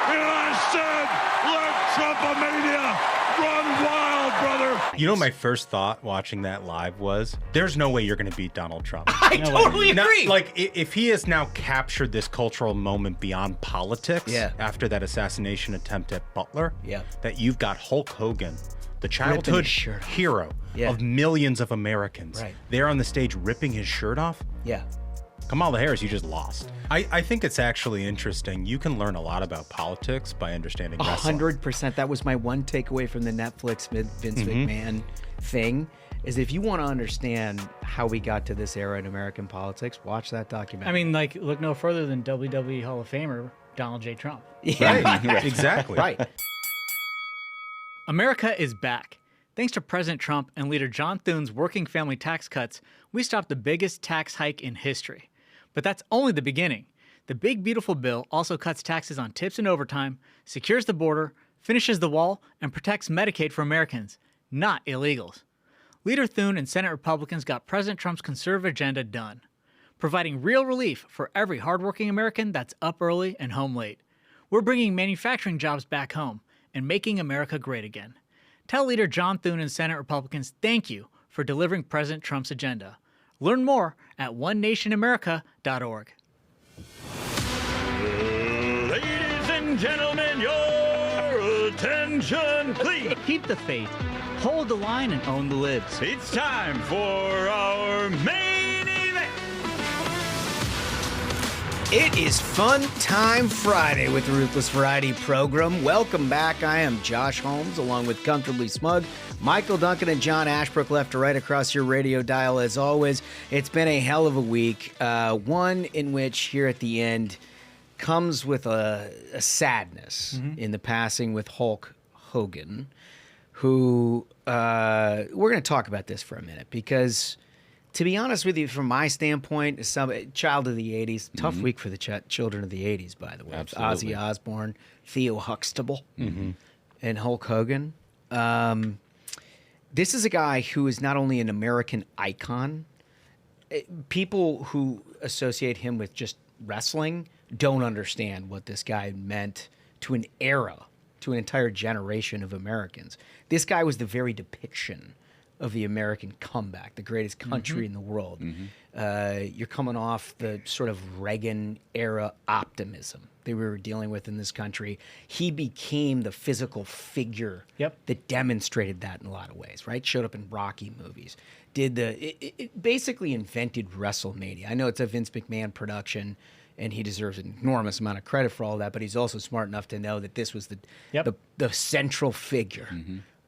And I said, let Trumpamania run wild, brother. You know, my first thought watching that live was, there's no way you're going to beat Donald Trump. I totally agree. Like, if he has now captured this cultural moment beyond politics after that assassination attempt at Butler, that you've got Hulk Hogan, the childhood hero of millions of Americans, there on the stage ripping his shirt off. Kamala Harris, you just lost. I think it's actually interesting. You can learn a lot about politics by understanding wrestling. 100%. That was my one takeaway from the Netflix Vince McMahon thing, is if you want to understand how we got to this era in American politics, watch that documentary. I mean, like, look no further than WWE Hall of Famer Donald J. Trump. Right, exactly. Right. America is back. Thanks to President Trump and leader John Thune's working family tax cuts, we stopped the biggest tax hike in history. But that's only the beginning. The big, beautiful bill also cuts taxes on tips and overtime, secures the border, finishes the wall, and protects Medicaid for Americans, not illegals. Leader Thune and Senate Republicans got President Trump's conservative agenda done, providing real relief for every hardworking American that's up early and home late. We're bringing manufacturing jobs back home and making America great again. Tell Leader John Thune and Senate Republicans thank you for delivering President Trump's agenda. Learn more at onenationamerica.org. Ladies and gentlemen, your attention, please. Keep the faith, hold the line, and own the libs. It's time for our main event. It is Fun Time Friday with the Ruthless Variety Program. Welcome back. I am Josh Holmes, along with Comfortably Smug, Michael, Duncan, and John Ashbrook, left to right across your radio dial. As always, it's been a hell of a week, one in which here at the end comes with a sadness in the passing with Hulk Hogan, who we're going to talk about this for a minute because, to be honest with you, from my standpoint, as some child of the 80s, tough week for the children of the 80s, by the way. Absolutely. Ozzy Osbourne, Theo Huxtable, and Hulk Hogan. This is a guy who is not only an American icon. People who associate him with just wrestling don't understand what this guy meant to an era, to an entire generation of Americans. This guy was the very depiction of the American comeback, the greatest country in the world. You're coming off the sort of Reagan-era optimism that we were dealing with in this country. He became the physical figure that demonstrated that in a lot of ways, right? Showed up in Rocky movies. It basically invented WrestleMania. I know it's a Vince McMahon production, and he deserves an enormous amount of credit for all that, but he's also smart enough to know that this was the central figure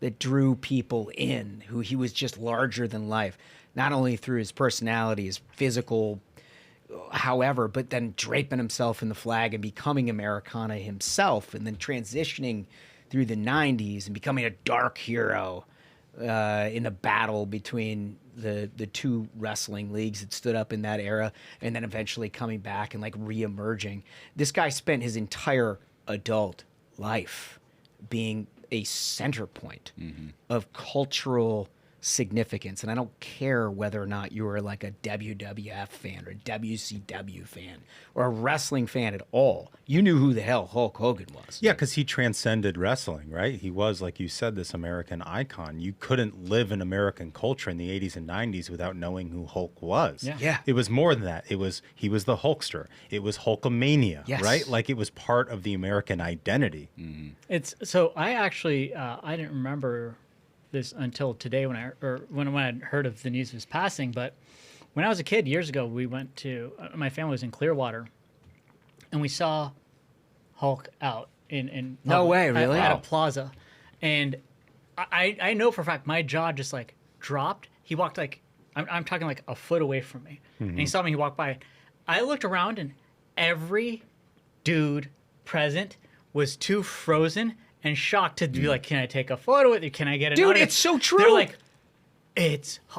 that drew people in, who he was just larger than life, not only through his personality, his physical, however, but then draping himself in the flag and becoming Americana himself, and then transitioning through the 90s and becoming a dark hero in a battle between the two wrestling leagues that stood up in that era, and then eventually coming back and like re-emerging. This guy spent his entire adult life being a center point of cultural significance. And I don't care whether or not you were like a WWF fan or a WCW fan or a wrestling fan at all. You knew who the hell Hulk Hogan was. Yeah, because he transcended wrestling, right? He was, like you said, this American icon. You couldn't live in American culture in the 80s and 90s without knowing who Hulk was. Yeah. It was more than that. He was the Hulkster. It was Hulkamania, right? Like, it was part of the American identity. It's so I actually I didn't remember this until today when I heard of the news of his passing. But when I was a kid years ago, we went to my family was in Clearwater, and we saw Hulk out in No way, really? at a plaza, and I know for a fact my jaw just like dropped. He walked like I'm talking like a foot away from me, and he saw me. He walked by. I looked around, and every dude present was too frozen and shocked to be like, can I take a photo with you? Can I get an Dude, autograph? it's so true. They're like,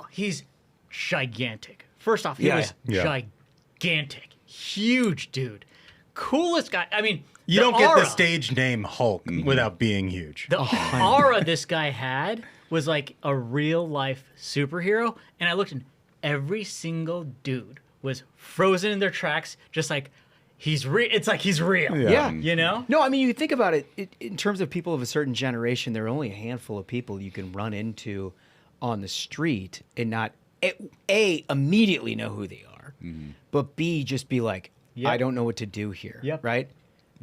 he's gigantic. First off, he was Yeah. gigantic. Huge dude. Coolest guy. I mean, You the don't get aura, the stage name Hulk without being huge. The aura this guy had was like a real life superhero. And I looked, and every single dude was frozen in their tracks, just like, he's real. It's like he's real. Yeah. You know? No, I mean, you think about it, in terms of people of a certain generation, there are only a handful of people you can run into on the street and not, A, immediately know who they are, but B, just be like, I don't know what to do here. Yep. Right?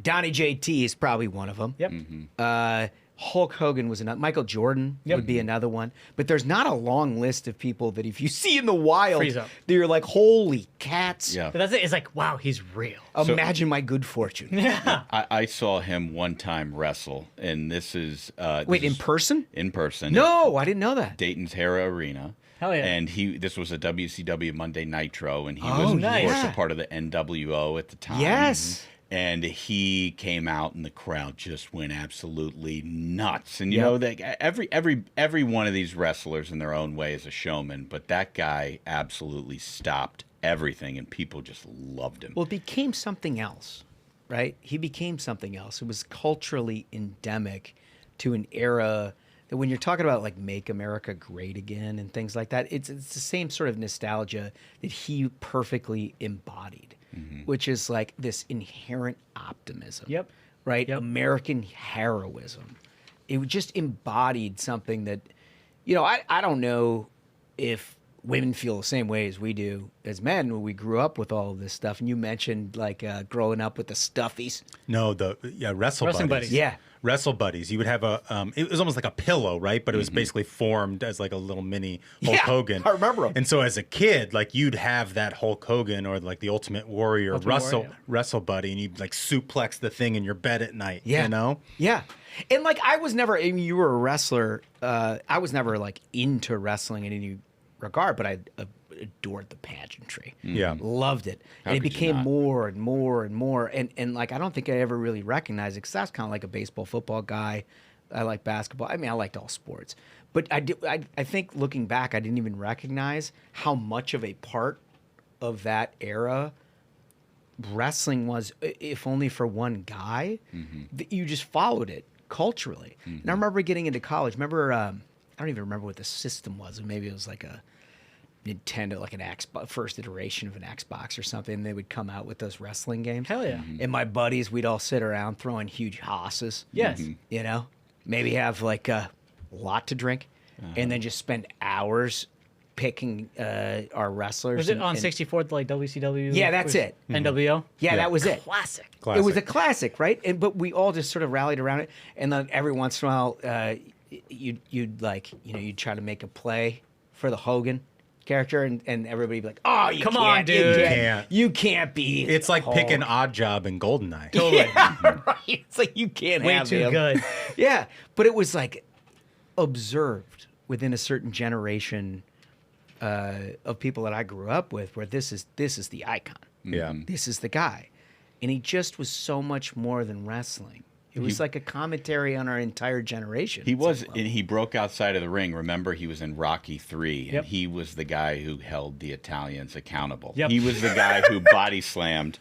Donnie JT is probably one of them. Yep. Hulk Hogan was another. Michael Jordan would be another one. But there's not a long list of people that if you see in the wild, Freeze up. you're like, holy cats. Yeah. But that's it. It's like, wow, he's real. Imagine my good fortune. Yeah. I saw him one time wrestle, and this is Wait, in person? In person. No, I didn't know that. Dayton's Hera Arena. Hell yeah. And this was a WCW Monday Nitro, and he Oh, was, of nice. course, a part of the NWO at the time. Yes. And he came out, and the crowd just went absolutely nuts. And you know, every one of these wrestlers in their own way is a showman, but that guy absolutely stopped everything, and people just loved him. Well, it became something else, right? He became something else. It was culturally endemic to an era that when you're talking about like Make America Great Again and things like that, it's the same sort of nostalgia that he perfectly embodied, which is like this inherent optimism. Yep. Right? Yep. American heroism. It just embodied something that, you know, I don't know if women feel the same way as we do as men when we grew up with all of this stuff. And you mentioned like growing up with the stuffies. No, wrestle buddies. Yeah. Wrestle buddies. You would have it was almost like a pillow, right? But it was basically formed as like a little mini Hulk Hogan. I remember him. And so as a kid, like you'd have that Hulk Hogan or like the Ultimate Warrior wrestle buddy, and you'd like suplex the thing in your bed at night. Yeah. You know? Yeah. And like I was never, I mean, you were a wrestler. I was never like into wrestling in any regard, but I adored the pageantry. Yeah. Loved it. And it became more and more and more. And like, I don't think I ever really recognized it because I was kind of like a baseball, football guy. I like basketball. I mean, I liked all sports. But I think looking back, I didn't even recognize how much of a part of that era wrestling was, if only for one guy, that you just followed it culturally. And I remember getting into college. Remember, I don't even remember what the system was. Maybe it was like a Nintendo, like an Xbox, first iteration of an Xbox or something. They would come out with those wrestling games. Hell yeah. And my buddies, we'd all sit around throwing huge hosses. Yes. You know, maybe have like a lot to drink and then just spend hours picking our wrestlers. Was it on 64th, like WCW? Yeah, that's it. NWO? Yeah, that was it. Classic. It was a classic, right? But we all just sort of rallied around it. And then every once in a while, you'd like, you know, you'd try to make a play for the Hogan character, and everybody would be like, "Oh, you Come can't, on, dude. You can't be." It's like Hulk." picking Odd Job in Goldeneye. Totally. Yeah, right. It's like you can't Way have too him. good. Yeah, but it was like observed within a certain generation of people that I grew up with, where this is the icon. Yeah. This is the guy, and he just was so much more than wrestling. It was like a commentary on our entire generation. He was, and he broke outside of the ring. Remember, he was in Rocky III, and he was the guy who held the Italians accountable. Yep. He was the guy who body slammed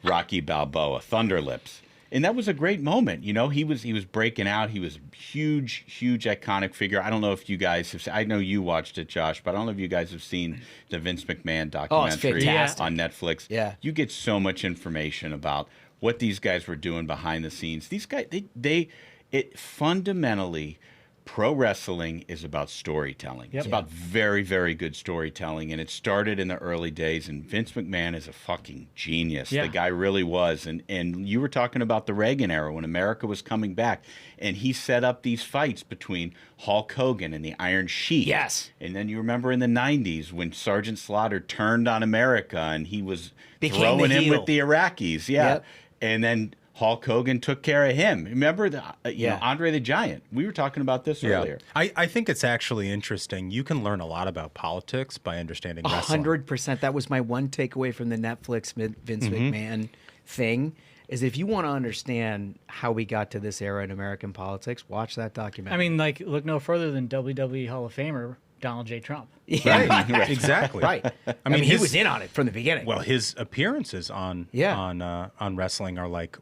Rocky Balboa, Thunder Lips. And that was a great moment. You know, he was breaking out. He was a huge, huge iconic figure. I don't know if you guys have seen, I know you watched it, Josh, but I don't know if you guys have seen the Vince McMahon documentary on Netflix. Yeah. You get so much information about what these guys were doing behind the scenes. These guys, it fundamentally, pro wrestling is about storytelling. It's about very, very good storytelling, and it started in the early days, and Vince McMahon is a fucking genius. The guy really was, and you were talking about the Reagan era when America was coming back, and he set up these fights between Hulk Hogan and the Iron Sheik. Yes. And then you remember in the 90s when Sergeant Slaughter turned on America, and he was throwing him with the Iraqis. Yep. And then Hulk Hogan took care of him. Remember, you know, Andre the Giant? We were talking about this earlier. I think it's actually interesting. You can learn a lot about politics by understanding wrestling. 100%. That was my one takeaway from the Netflix Vince McMahon thing, is if you want to understand how we got to this era in American politics, watch that documentary. I mean, like, look no further than WWE Hall of Famer Donald J. Trump. Right. Exactly. Right. I mean, he was in on it from the beginning. Well, his appearances on wrestling are like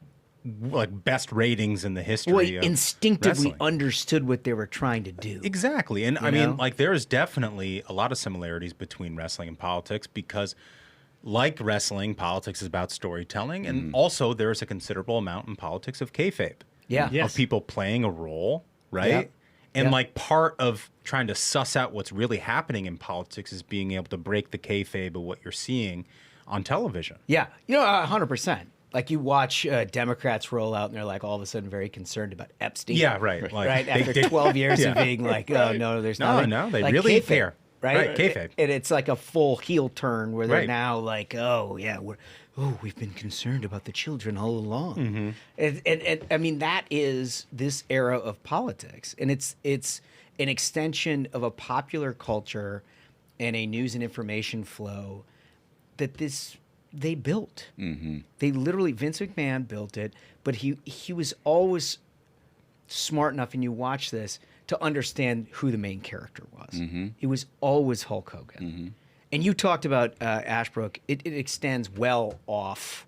best ratings in the history. Well, he of instinctively wrestling. understood what they were trying to do. Exactly. And I know? mean, like, there is definitely a lot of similarities between wrestling and politics because like wrestling, politics is about storytelling, and also there is a considerable amount in politics of kayfabe. Yeah. Of people playing a role, right? Yeah. And like part of trying to suss out what's really happening in politics is being able to break the kayfabe of what you're seeing on television. Yeah, 100%. Like you watch Democrats roll out and they're like all of a sudden very concerned about Epstein. Yeah, right. Like, right after 12 years of being like, oh no, there's nothing. No, they like really kayfabe, care. Right, kayfabe. And it's like a full heel turn where they're now like, oh yeah, we've been concerned about the children all along. And I mean that is this era of politics, and it's an extension of a popular culture and a news and information flow that they built. They literally, Vince McMahon built it, but he was always smart enough, and you watch this, to understand who the main character was. It was always Hulk Hogan. And you talked about Ashbrook. It extends well off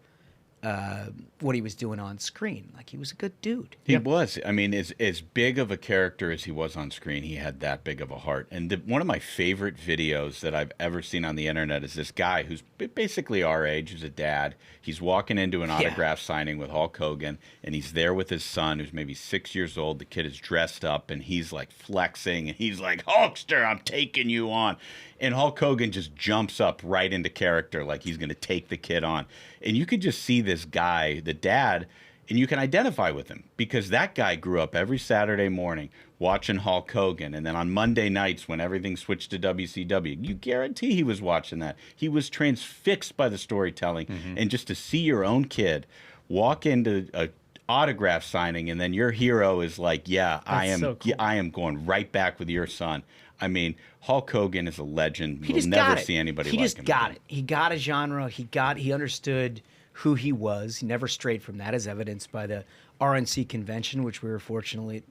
what he was doing on screen. Like, he was a good dude. He was. I mean, as big of a character as he was on screen, he had that big of a heart. And one of my favorite videos that I've ever seen on the internet is this guy who's basically our age, who's a dad. He's walking into an autograph signing with Hulk Hogan, and he's there with his son, who's maybe 6 years old. The kid is dressed up, and he's like flexing, and he's like, "Hulkster, I'm taking you on." And Hulk Hogan just jumps up right into character, like he's going to take the kid on. And you could just see this guy, the dad, and you can identify with him because that guy grew up every Saturday morning watching Hulk Hogan. And then on Monday nights when everything switched to WCW, you guarantee he was watching that. He was transfixed by the storytelling. And just to see your own kid walk into a autograph signing and then your hero is like, I am going right back with your son. I mean, Hulk Hogan is a legend. We'll never see anybody like him. He just got it. He got a genre. He understood who he was. He never strayed from that, as evidenced by the RNC convention, which we were fortunately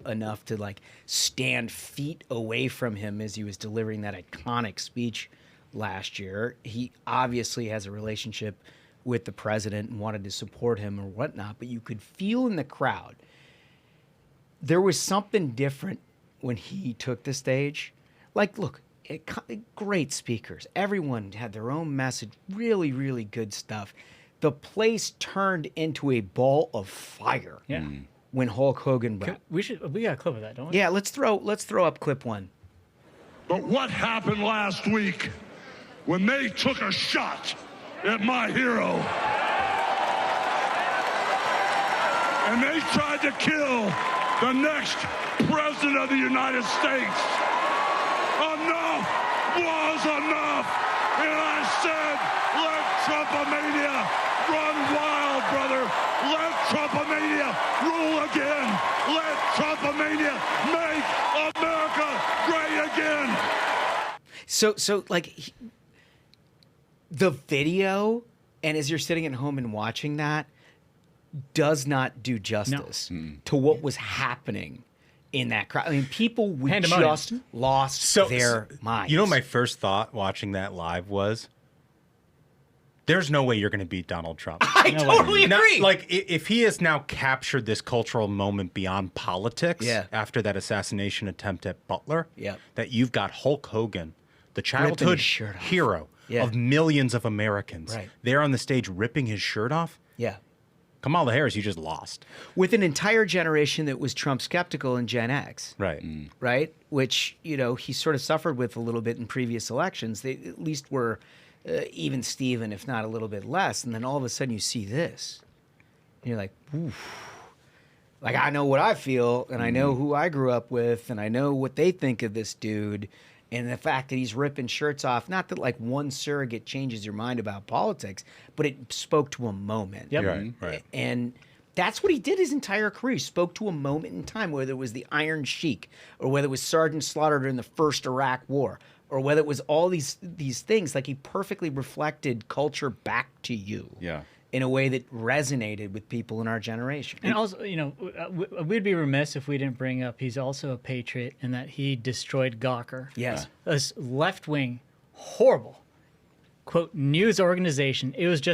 enough to like stand feet away from him as he was delivering that iconic speech last year. He obviously has a relationship with the president and wanted to support him or whatnot, but you could feel in the crowd there was something different when he took the stage. Like, look, great speakers. Everyone had their own message. Really, really good stuff. The place turned into a ball of fire. Yeah. When Hulk Hogan rapped. We got a clip of that, don't we? Yeah, let's throw up clip one. But what happened last week when they took a shot at my hero and they tried to kill the next president of the United States? Enough was enough. And I said, let Trumpamania run wild, brother. Let Trumpamania rule again. Let Trumpamania make America great again. So like, the video, and as you're sitting at home and watching that, does not do justice to what was happening in that crowd. I mean, people would just lost their minds. You know, my first thought watching that live was, there's no way you're going to beat Donald Trump. I totally agree. Like, if he has now captured this cultural moment beyond politics after that assassination attempt at Butler, that you've got Hulk Hogan, the childhood hero of millions of Americans, there on the stage ripping his shirt off. Yeah. Kamala Harris, you just lost. With an entire generation that was Trump skeptical in Gen X. Right. Right? Which, you know, he sort of suffered with a little bit in previous elections. They at least were even Steven, if not a little bit less. And then all of a sudden you see this. And you're like, oof. Like, I know what I feel, and I know who I grew up with, and I know what they think of this dude. And the fact that he's ripping shirts off, not that like one surrogate changes your mind about politics, but it spoke to a moment. Yep. Right. And that's what he did his entire career. He spoke to a moment in time, whether it was the Iron Sheik, or whether it was Sergeant Slaughter during the first Iraq War, or whether it was all these things. Like, he perfectly reflected culture back to you. Yeah. In a way that resonated with people in our generation. And also, you know, we'd be remiss if we didn't bring up he's also a patriot in that he destroyed Gawker. Yes. A left-wing, horrible, quote, news organization. It was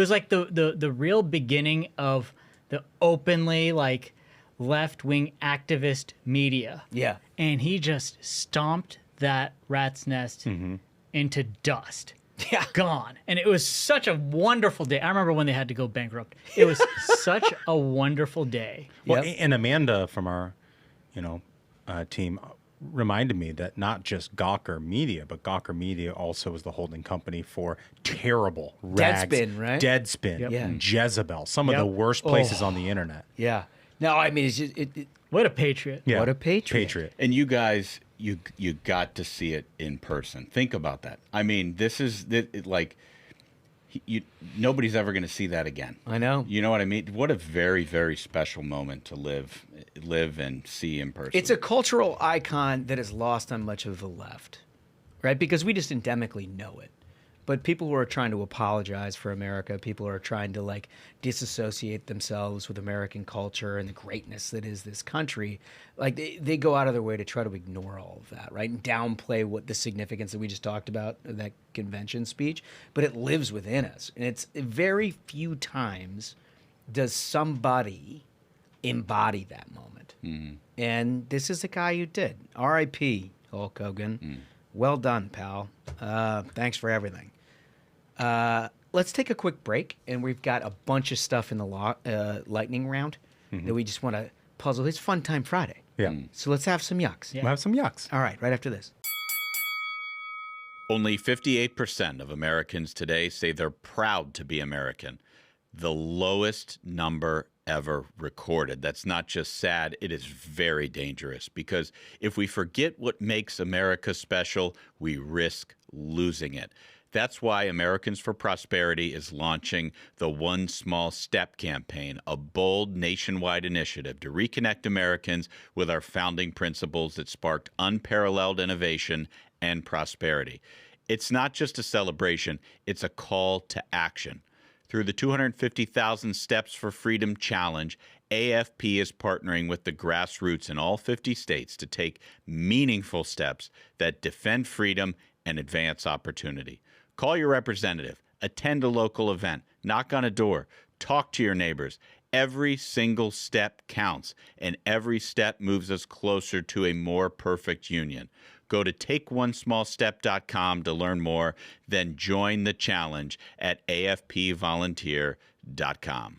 like the real beginning of the openly, like, left-wing activist media. Yeah. And he just stomped that rat's nest into dust. gone. And it was such a wonderful day. I remember when they had to go bankrupt. It was such a wonderful day. Well, and Amanda from our, team reminded me that not just Gawker Media, but Gawker Media also was the holding company for terrible rags, Deadspin, right? Deadspin, Jezebel, some of the worst places on the internet. Yeah. No, I mean, it's just what a patriot. Yeah. What a patriot. And you guys, you got to see it in person. Think about that. I mean, this is like nobody's ever going to see that again. I know. You know what I mean? What a very, very special moment to live and see in person. It's a cultural icon that is lost on much of the left, right? Because we just endemically know it. But people who are trying to apologize for America, people who are trying to like disassociate themselves with American culture and the greatness that is this country, like they go out of their way to try to ignore all of that, right? And downplay what the significance that we just talked about of that convention speech. But it lives within us. And it's very few times does somebody embody that moment. Mm-hmm. And this is a guy who did. R.I.P. Hulk Hogan. Mm. Well done, pal. Thanks for everything. Let's take a quick break, and we've got a bunch of stuff in the lightning round that we just want to puzzle. It's Fun Time Friday. Yeah. So let's have some yucks. Yeah. We'll have some yucks. All right, right after this. Only 58% of Americans today say they're proud to be American. The lowest number ever recorded. That's not just sad, it is very dangerous, because if we forget what makes America special, we risk losing it. That's why Americans for Prosperity is launching the One Small Step campaign, a bold nationwide initiative to reconnect Americans with our founding principles that sparked unparalleled innovation and prosperity. It's not just a celebration, it's a call to action. Through the 250,000 Steps for Freedom Challenge, AFP is partnering with the grassroots in all 50 states to take meaningful steps that defend freedom and advance opportunity. Call your representative, attend a local event, knock on a door, talk to your neighbors. Every single step counts, and every step moves us closer to a more perfect union. Go to takeonesmallstep.com to learn more, then join the challenge at afpvolunteer.com.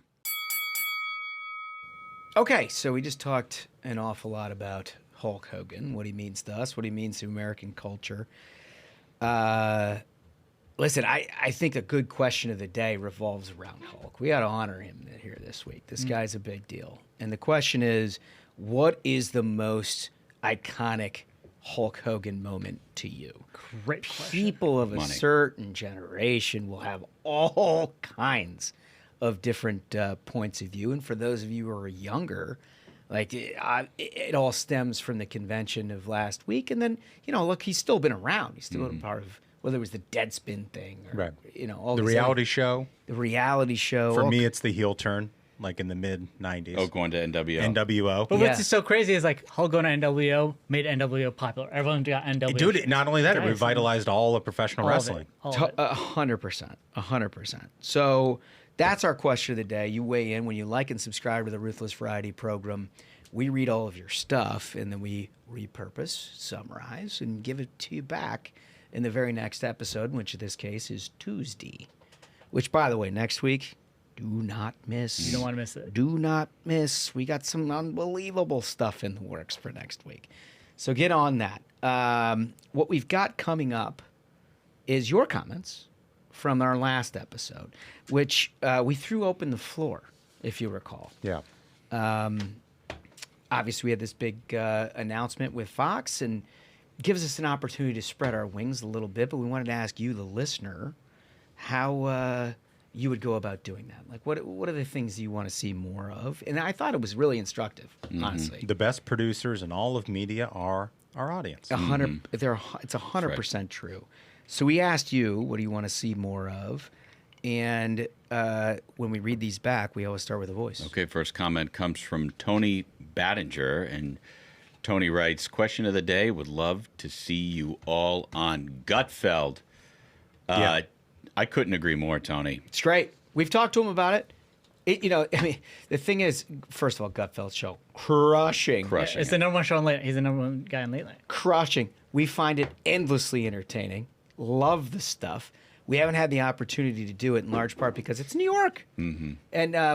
Okay, so we just talked an awful lot about Hulk Hogan, what he means to us, what he means to American culture. Listen, I think a good question of the day revolves around Hulk. We got to honor him here this week. This guy's a big deal. And the question is, what is the most iconic Hulk Hogan moment to you? Great question. People of a certain generation will have all kinds of different points of view. And for those of you who are younger, like it all stems from the convention of last week. And then, look, he's still been around. He's still been part of, whether it was the Deadspin thing or, all the reality show. The reality show. For me, it's the heel turn, like in the mid-90s. Oh, going to NWO. NWO. But what's so crazy is like Hulk going to NWO made NWO popular. Everyone got NWO. Dude, not only that, it revitalized all of professional wrestling. 100%. 100%. So that's our question of the day. You weigh in when you like and subscribe to the Ruthless Variety Program. We read all of your stuff, and then we repurpose, summarize, and give it to you back in the very next episode, which in this case is Tuesday. Which, by the way, next week, do not miss. You don't want to miss it. Do not miss. We got some unbelievable stuff in the works for next week. So get on that. What we've got coming up is your comments from our last episode, which we threw open the floor, if you recall. Yeah. Obviously, we had this big announcement with Fox, and gives us an opportunity to spread our wings a little bit, but we wanted to ask you, the listener, how you would go about doing that. Like, what are the things you want to see more of? And I thought it was really instructive, honestly. The best producers in all of media are our audience. It's 100% true. So we asked you, what do you want to see more of? And when we read these back, we always start with a voice. Okay, first comment comes from Tony Battinger, and Tony writes, question of the day, would love to see you all on Gutfeld. I couldn't agree more, Tony. It's great. We've talked to him about it. The thing is, first of all, Gutfeld's show, crushing. Yeah, it's the number one show on Late Night. He's the number one guy on Late Night. Crushing. We find it endlessly entertaining. Love the stuff. We haven't had the opportunity to do it in large part because it's New York, and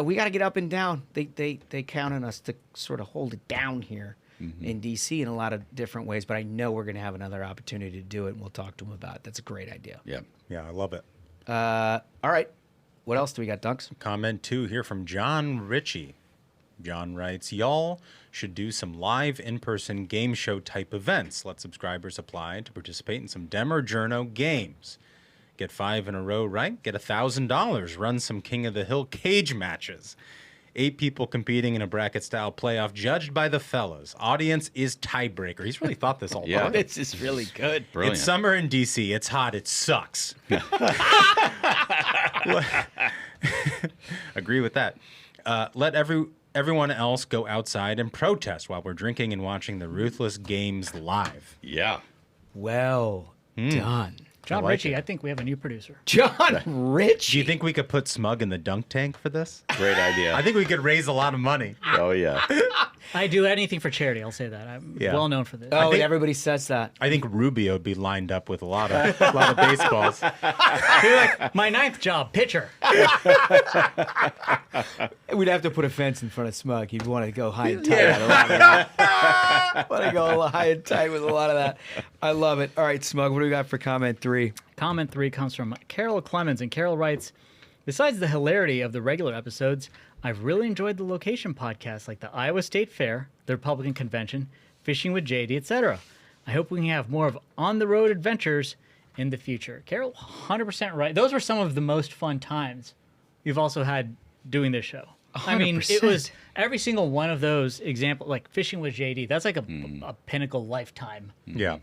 we got to get up and down. They count on us to sort of hold it down here in D.C. in a lot of different ways. But I know we're going to have another opportunity to do it, and we'll talk to them about it. That's a great idea. Yeah. Yeah, I love it. All right, what else do we got, Dunks? Comment 2 here from John Ritchie. John writes, y'all should do some live in-person game show type events. Let subscribers apply to participate in some Dem or Journo games. Get 5 in a row right, get $1,000. Run some King of the Hill cage matches. 8 people competing in a bracket-style playoff judged by the fellas. Audience is tiebreaker. He's really thought this all out. This is really good. Brilliant. It's summer in D.C. It's hot. It sucks. Agree with that. Let everyone else go outside and protest while we're drinking and watching the Ruthless Games live. Yeah. Well done. John like Ritchie, it. I think we have a new producer. John Ritchie. Do you think we could put Smug in the dunk tank for this? Great idea. I think we could raise a lot of money. Oh, yeah. I do anything for charity. I'll say that. I'm well known for this. Oh, and everybody says that. I think Rubio would be lined up with a lot of baseballs. You're like, my 9th job, pitcher. We'd have to put a fence in front of Smug. He'd want to go high and tight with a lot of that. Want to go high and tight with a lot of that. I love it. All right, Smug, what do we got for comment 3? Comment 3 comes from Carol Clemens, and Carol writes, besides the hilarity of the regular episodes, I've really enjoyed the location podcasts like the Iowa State Fair, the Republican Convention, Fishing with JD, etc. I hope we can have more of on-the-road adventures in the future. Carol, 100% right. Those were some of the most fun times you've also had doing this show. 100%. I mean, it was every single one of those examples, like Fishing with JD, that's like a pinnacle lifetime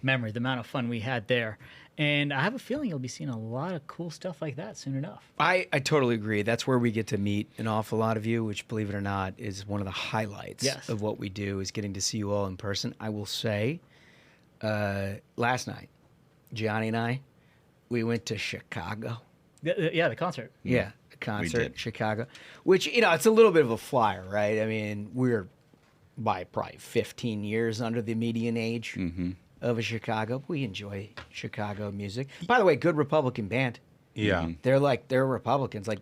memory, the amount of fun we had there. And I have a feeling you'll be seeing a lot of cool stuff like that soon enough. I totally agree. That's where we get to meet an awful lot of you, which, believe it or not, is one of the highlights of what we do, is getting to see you all in person. I will say, last night, Johnny and I, we went to Chicago. Yeah, the concert. Yeah, the concert in Chicago, which, it's a little bit of a flyer, right? I mean, we're by probably 15 years under the median age of a Chicago. We enjoy Chicago music. By the way, good Republican band. Yeah. They're Republicans. Like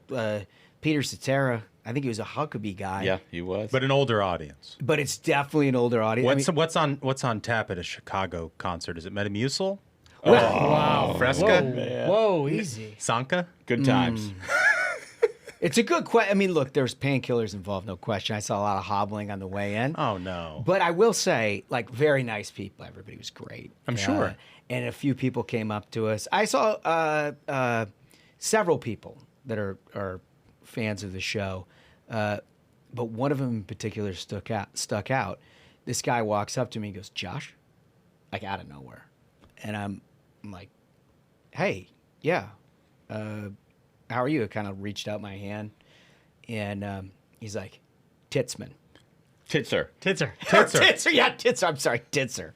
Peter Cetera, I think he was a Huckabee guy. Yeah, he was. But an older audience. But it's definitely an older audience. What's on tap at a Chicago concert? Is it Metamucil? Wow. Fresca? Whoa, easy. Sanka? Good times. It's a good question. I mean, look, there's painkillers involved, no question. I saw a lot of hobbling on the way in. Oh, no. But I will say, like, very nice people. Everybody was great. I'm sure. And a few people came up to us. I saw several people that are fans of the show, but one of them in particular stuck out. This guy walks up to me and goes, "Josh," like out of nowhere. And I'm like, "Hey, yeah. How are you?" I kind of reached out my hand, and he's like, "Titsman." Titzer. Titzer. Yeah, Titzer. I'm sorry, Titzer.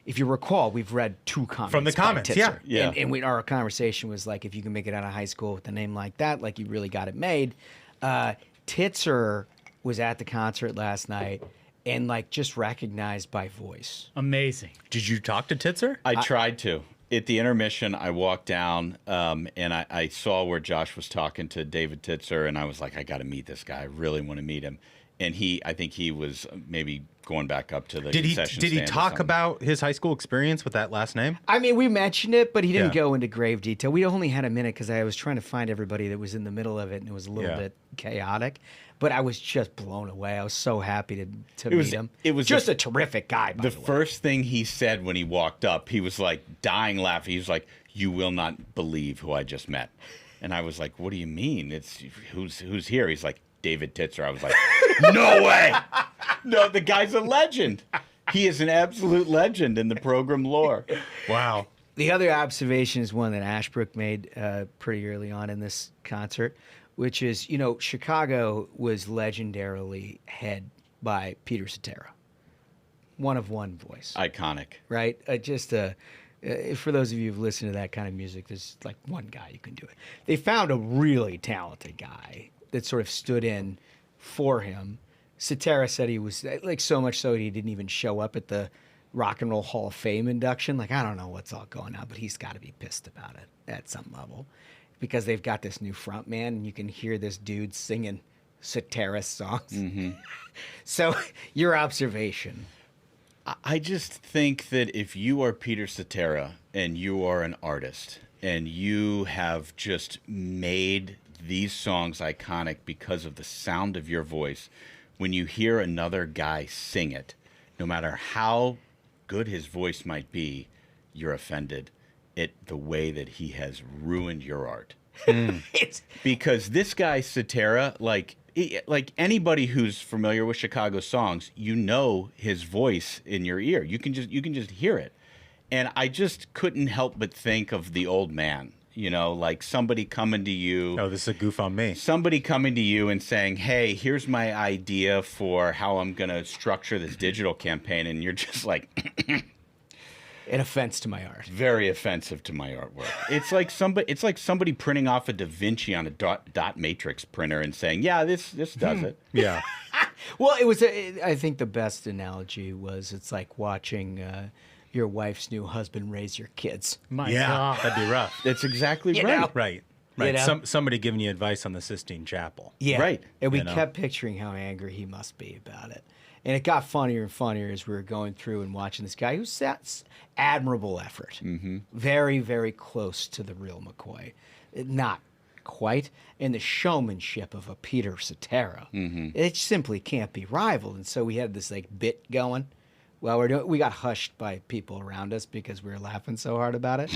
If you recall, we've read 2 comments from the comments. Titzer. Yeah. And our conversation was like, if you can make it out of high school with a name like that, like you really got it made. Titzer was at the concert last night and like just recognized by voice. Amazing. Did you talk to Titzer? I tried to. At the intermission, I walked down and I saw where Josh was talking to David Titzer, and I was like, I got to meet this guy. I really want to meet him. And I think he was maybe going back up to the concession Did he stand or talk something. about his high school experience with that last name? I mean, we mentioned it, but he didn't Yeah. go into grave detail. We only had a minute because I was trying to find everybody that was in the middle of it, and it was a little bit chaotic. But I was just blown away. I was so happy to meet him. It was just a terrific guy, by the way. The first thing he said when he walked up, he was like dying laughing. He was like, "You will not believe who I just met." And I was like, "What do you mean? It's who's here?" He's like, "David Titzer." I was like, "No way! No, the guy's a legend. He is an absolute legend in the program lore." Wow. The other observation is one that Ashbrook made pretty early on in this concert, which is, Chicago was legendarily head by Peter Cetera. One of one voice. Iconic. Right? For those of you who've listened to that kind of music, there's like one guy who can do it. They found a really talented guy that sort of stood in for him. Cetera said he was, like, so much so he didn't even show up at the Rock and Roll Hall of Fame induction. Like, I don't know what's all going on, but he's got to be pissed about it at some level because they've got this new front man, and you can hear this dude singing satirist songs. Mm-hmm. So, your observation. I just think that if you are Peter Cetera and you are an artist and you have just made these songs iconic because of the sound of your voice, when you hear another guy sing it, no matter how good his voice might be, you're offended at the way that he has ruined your art. Because this guy Cetera, like anybody who's familiar with Chicago songs, you know his voice in your ear. You can just hear it. And I just couldn't help but think of the old man, you know, like somebody coming to you. Oh, this is a goof on me. Somebody coming to you and saying, hey, here's my idea for how I'm going to structure this digital campaign. And you're just like, an offense to my art. Very offensive to my artwork. It's like somebody printing off a Da Vinci on a dot matrix printer and saying, yeah, this does it. Yeah. Well, I think the best analogy was it's like watching your wife's new husband raise your kids. My God. That'd be rough. That's exactly You right. know? Right. You know? Somebody giving you advice on the Sistine Chapel. Yeah. Right. And we You know? kept picturing how angry he must be about it. And it got funnier and funnier as we were going through and watching this guy who's admirable effort. Mm-hmm. Very, very close to the real McCoy. Not quite. And the showmanship of a Peter Cetera. Mm-hmm. It simply can't be rivaled. And so we had this like bit going. Well, we got hushed by people around us because we were laughing so hard about it.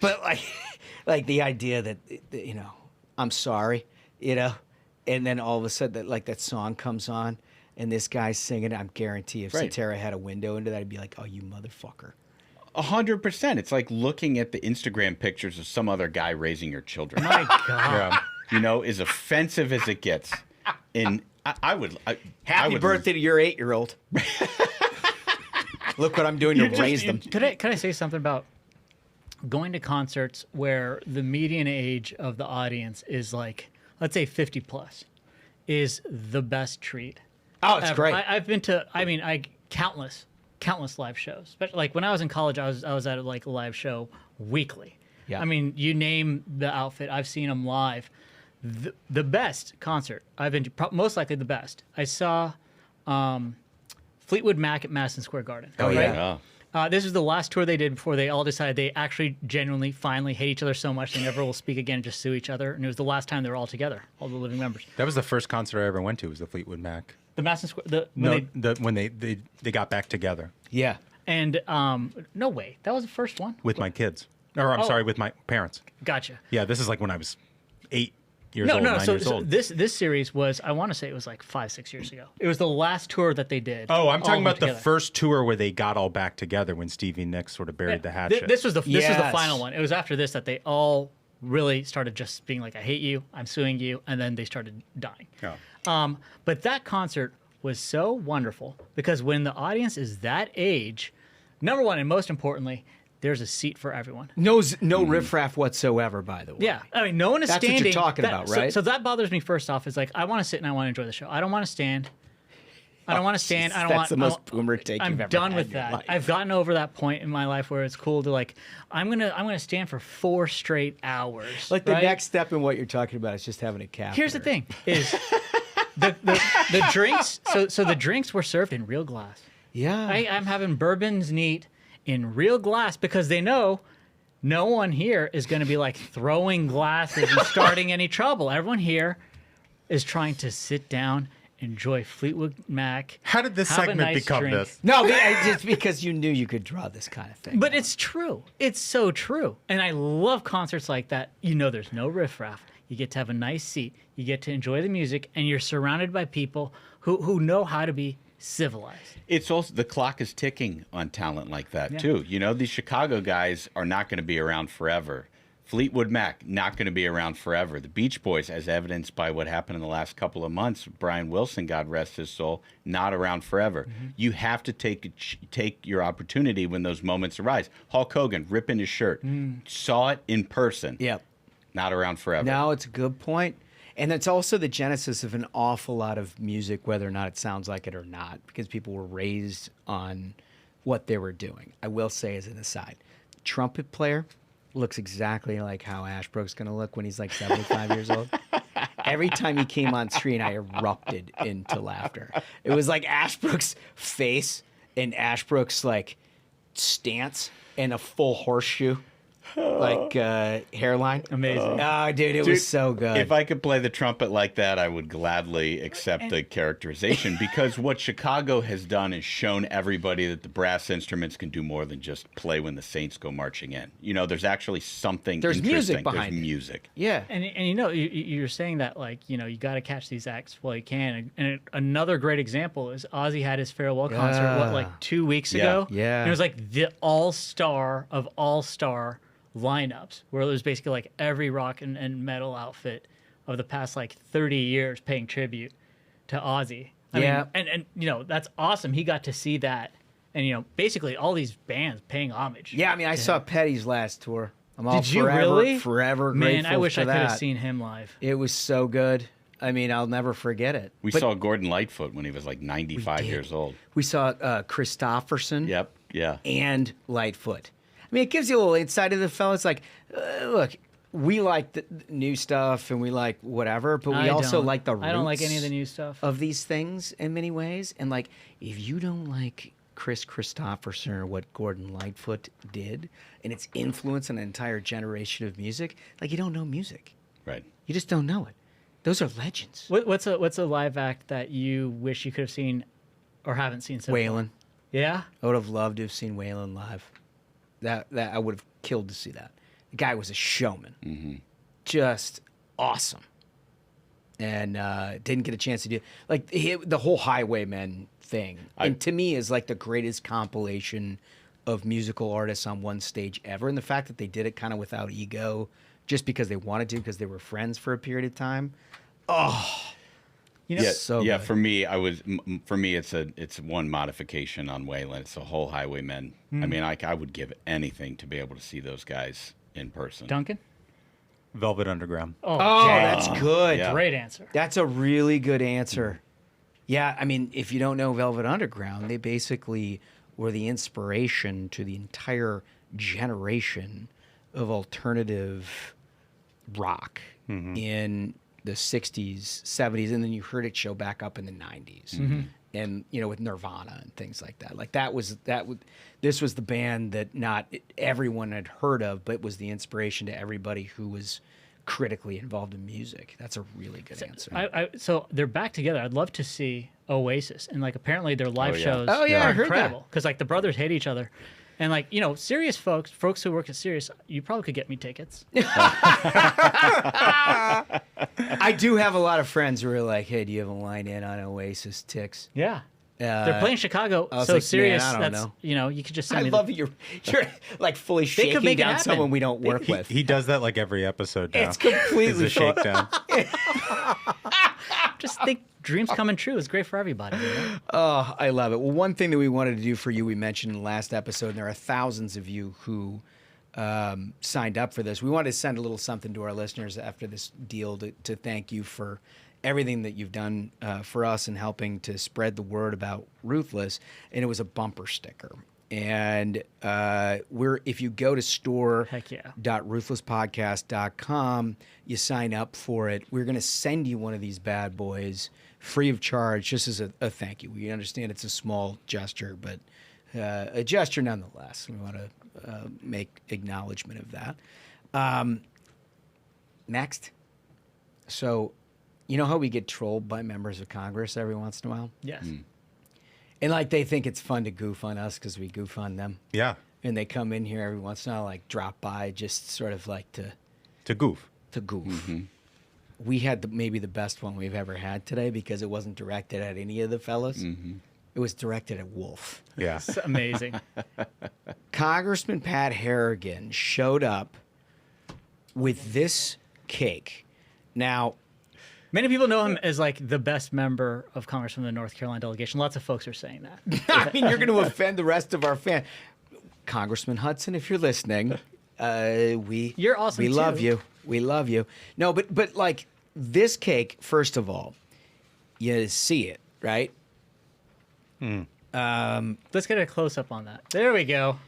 But like the idea that, you know, I'm sorry, you know, and then all of a sudden that song comes on and this guy's singing it. I guarantee if Cetera had a window into that, I'd be like, oh, you motherfucker. 100%. It's like looking at the Instagram pictures of some other guy raising your children. My God. You know, as offensive as it gets. And I would Happy birthday to your 8-year-old. Look what I'm doing to raise them. Could I say something about going to concerts where the median age of the audience is like, let's say 50 plus, is the best treat. Oh, it's great. I've been to, countless live shows. Especially like when I was in college, I was at like a live show weekly. Yeah. I mean, you name the outfit, I've seen them live. The best concert I've been to, most likely the best. I saw Fleetwood Mac at Madison Square Garden. Oh, right? yeah. This was the last tour they did before they all decided they actually genuinely finally hate each other so much they never will speak again and just sue each other. And it was the last time they were all together, all the living members. That was the first concert I ever went to. Was the Fleetwood Mac. The Madison Square. When they got back together. Yeah. And no way, that was the first one With my kids, or I'm sorry, with my parents. Gotcha. Yeah, this is like when I was 8 years old, 9 years old. This series was, I want to say it was like 5-6 years ago. It was the last tour that they did. Oh, I'm talking about together. the first tour where they got all back together when Stevie Nicks sort of buried the hatchet. This was the final one. It was after this that they all really started just being like, I hate you, I'm suing you, and then they started dying. Oh. But that concert was so wonderful because when the audience is that age, number one and most importantly, there's a seat for everyone. No riffraff whatsoever, by the way. Yeah, I mean, no one is That's standing. That's what you're talking about, right? So that bothers me. First off, is like I want to sit and I want to enjoy the show. I don't want to stand. I don't want to stand. I don't That's want. the most boomer take I'm you've ever done had with in your that. life. I've gotten over that point in my life where it's cool to like I'm gonna stand for 4 straight hours. Like the right? next step in what you're talking about is just having a cap. Here's the thing: is the drinks. So the drinks were served in real glass. Yeah. I'm having bourbons neat in real glass because they know no one here is going to be like throwing glasses and starting any trouble. Everyone here is trying to sit down, enjoy Fleetwood Mac. How did this have a segment nice become drink. this? No, just because you knew you could draw this kind of thing. But it's true. It's so true. And I love concerts like that. You know, there's no riffraff. You get to have a nice seat. You get to enjoy the music, and you're surrounded by people who know how to be civilized. It's also the clock is ticking on talent like that too. You know, these Chicago guys are not going to be around forever. Fleetwood Mac not going to be around forever. The Beach Boys, as evidenced by what happened in the last couple of months, Brian Wilson, God rest his soul, not around forever. Mm-hmm. You have to take your opportunity when those moments arise. Hulk Hogan ripping his shirt, saw it in person. Yep. Not around forever. No, it's a good point. And it's also the genesis of an awful lot of music, whether or not it sounds like it or not, because people were raised on what they were doing. I will say as an aside, trumpet player looks exactly like how Ashbrook's going to look when he's like 75 years old. Every time he came on screen, I erupted into laughter. It was like Ashbrook's face and Ashbrook's like stance and a full horseshoe. Like hairline. Amazing. Oh, dude, it was so good. If I could play the trumpet like that, I would gladly accept the characterization, because what Chicago has done is shown everybody that the brass instruments can do more than just play when the Saints go marching in. You know, there's actually something There's interesting. music behind There's it. music. Yeah. And you know, you're saying that, like, you know, you got to catch these acts while you can. And another great example is Ozzy had his farewell concert, what, like 2 weeks ago? Yeah. And it was like the all-star of all-star lineups, where it was basically like every rock and metal outfit of the past like 30 years paying tribute to Ozzy. I mean, and you know, that's awesome. He got to see that, and you know, basically all these bands paying homage. Yeah, I mean, I saw Petty's last tour. I'm all Did you really? forever Man, grateful I wish for I could that. have seen him live. It was so good. I mean, I'll never forget it. We saw Gordon Lightfoot when he was like 95 years old. We saw Christopherson. Yep. Yeah. And Lightfoot. I mean, it gives you a little insight of the fellas. Like, look, we like the new stuff and we like whatever, but we also like the roots. I don't like any of the new stuff of these things in many ways. And like, if you don't like Chris Christopherson or what Gordon Lightfoot did and its influence on an entire generation of music, like, you don't know music. Right. You just don't know it. Those are legends. What's a live act that you wish you could have seen or haven't seen so far? Waylon. Yeah? I would have loved to have seen Waylon live. That I would have killed to see that. The guy was a showman. Mm-hmm. Just awesome. And didn't get a chance to do like the whole Highwaymen thing. And to me is like the greatest compilation of musical artists on one stage ever. And the fact that they did it kind of without ego, just because they wanted to, because they were friends for a period of time. Oh, you know, so good. For me, it's one modification on Waylon. It's the whole Highwaymen. I mean, I would give anything to be able to see those guys in person. Duncan? Velvet Underground. Oh, that's good. Yeah. Great answer. That's a really good answer. Yeah, I mean, if you don't know Velvet Underground, they basically were the inspiration to the entire generation of alternative rock in the 60s, 70s, and then you heard it show back up in the 90s. And, you know, with Nirvana and things like that. Like this was the band that not everyone had heard of, but was the inspiration to everybody who was critically involved in music. That's a really good answer. So they're back together. I'd love to see Oasis, and like apparently their live shows I are heard incredible, because like the brothers hate each other. And like, you know, Sirius folks who work at Sirius, you probably could get me tickets. I do have a lot of friends who are like, hey, do you have a line in on Oasis Ticks? Yeah. They're playing Chicago, so like, Sirius, man, I don't that's, know. you know, you could just send I me love you're like fully shaking make it down happen. someone we don't work with. He does that like every episode now. It's completely It's a shakedown. just think dreams coming true is great for everybody. You know? Oh, I love it. Well, one thing that we wanted to do for you, we mentioned in the last episode, and there are thousands of you who signed up for this. We wanted to send a little something to our listeners after this deal to thank you for everything that you've done for us in helping to spread the word about Ruthless, and it was a bumper sticker. And if you go to store.ruthlesspodcast.com, you sign up for it. We're going to send you one of these bad boys free of charge, just as a thank you. We understand it's a small gesture, but a gesture nonetheless. We want to make acknowledgement of that. Next. So, you know how we get trolled by members of Congress every once in a while? Yes. And like they think it's fun to goof on us because we goof on them. Yeah. And they come in here every once in a while, like drop by, just sort of like to goof. To goof. We had maybe the best one we've ever had today because it wasn't directed at any of the fellas. It was directed at Wolf. Yeah. It's amazing. Congressman Pat Harrigan showed up with this cake. Now, many people know him as like the best member of Congress from the North Carolina delegation. Lots of folks are saying that. I mean, you're going to offend the rest of our fans. Congressman Hudson, if you're listening, you're awesome. We too. love you. We love you. No, but like this cake, first of all, you see it, right? Let's get a close up on that. There we go.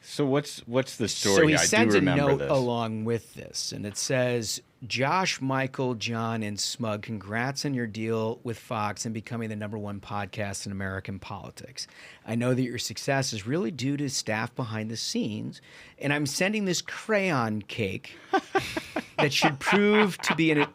So what's the story? So he I sends do a remember note this. along with this, and it says, Josh, Michael, John, and Smug, congrats on your deal with Fox and becoming the #1 podcast in American politics. I know that your success is really due to staff behind the scenes, and I'm sending this crayon cake that should prove to be an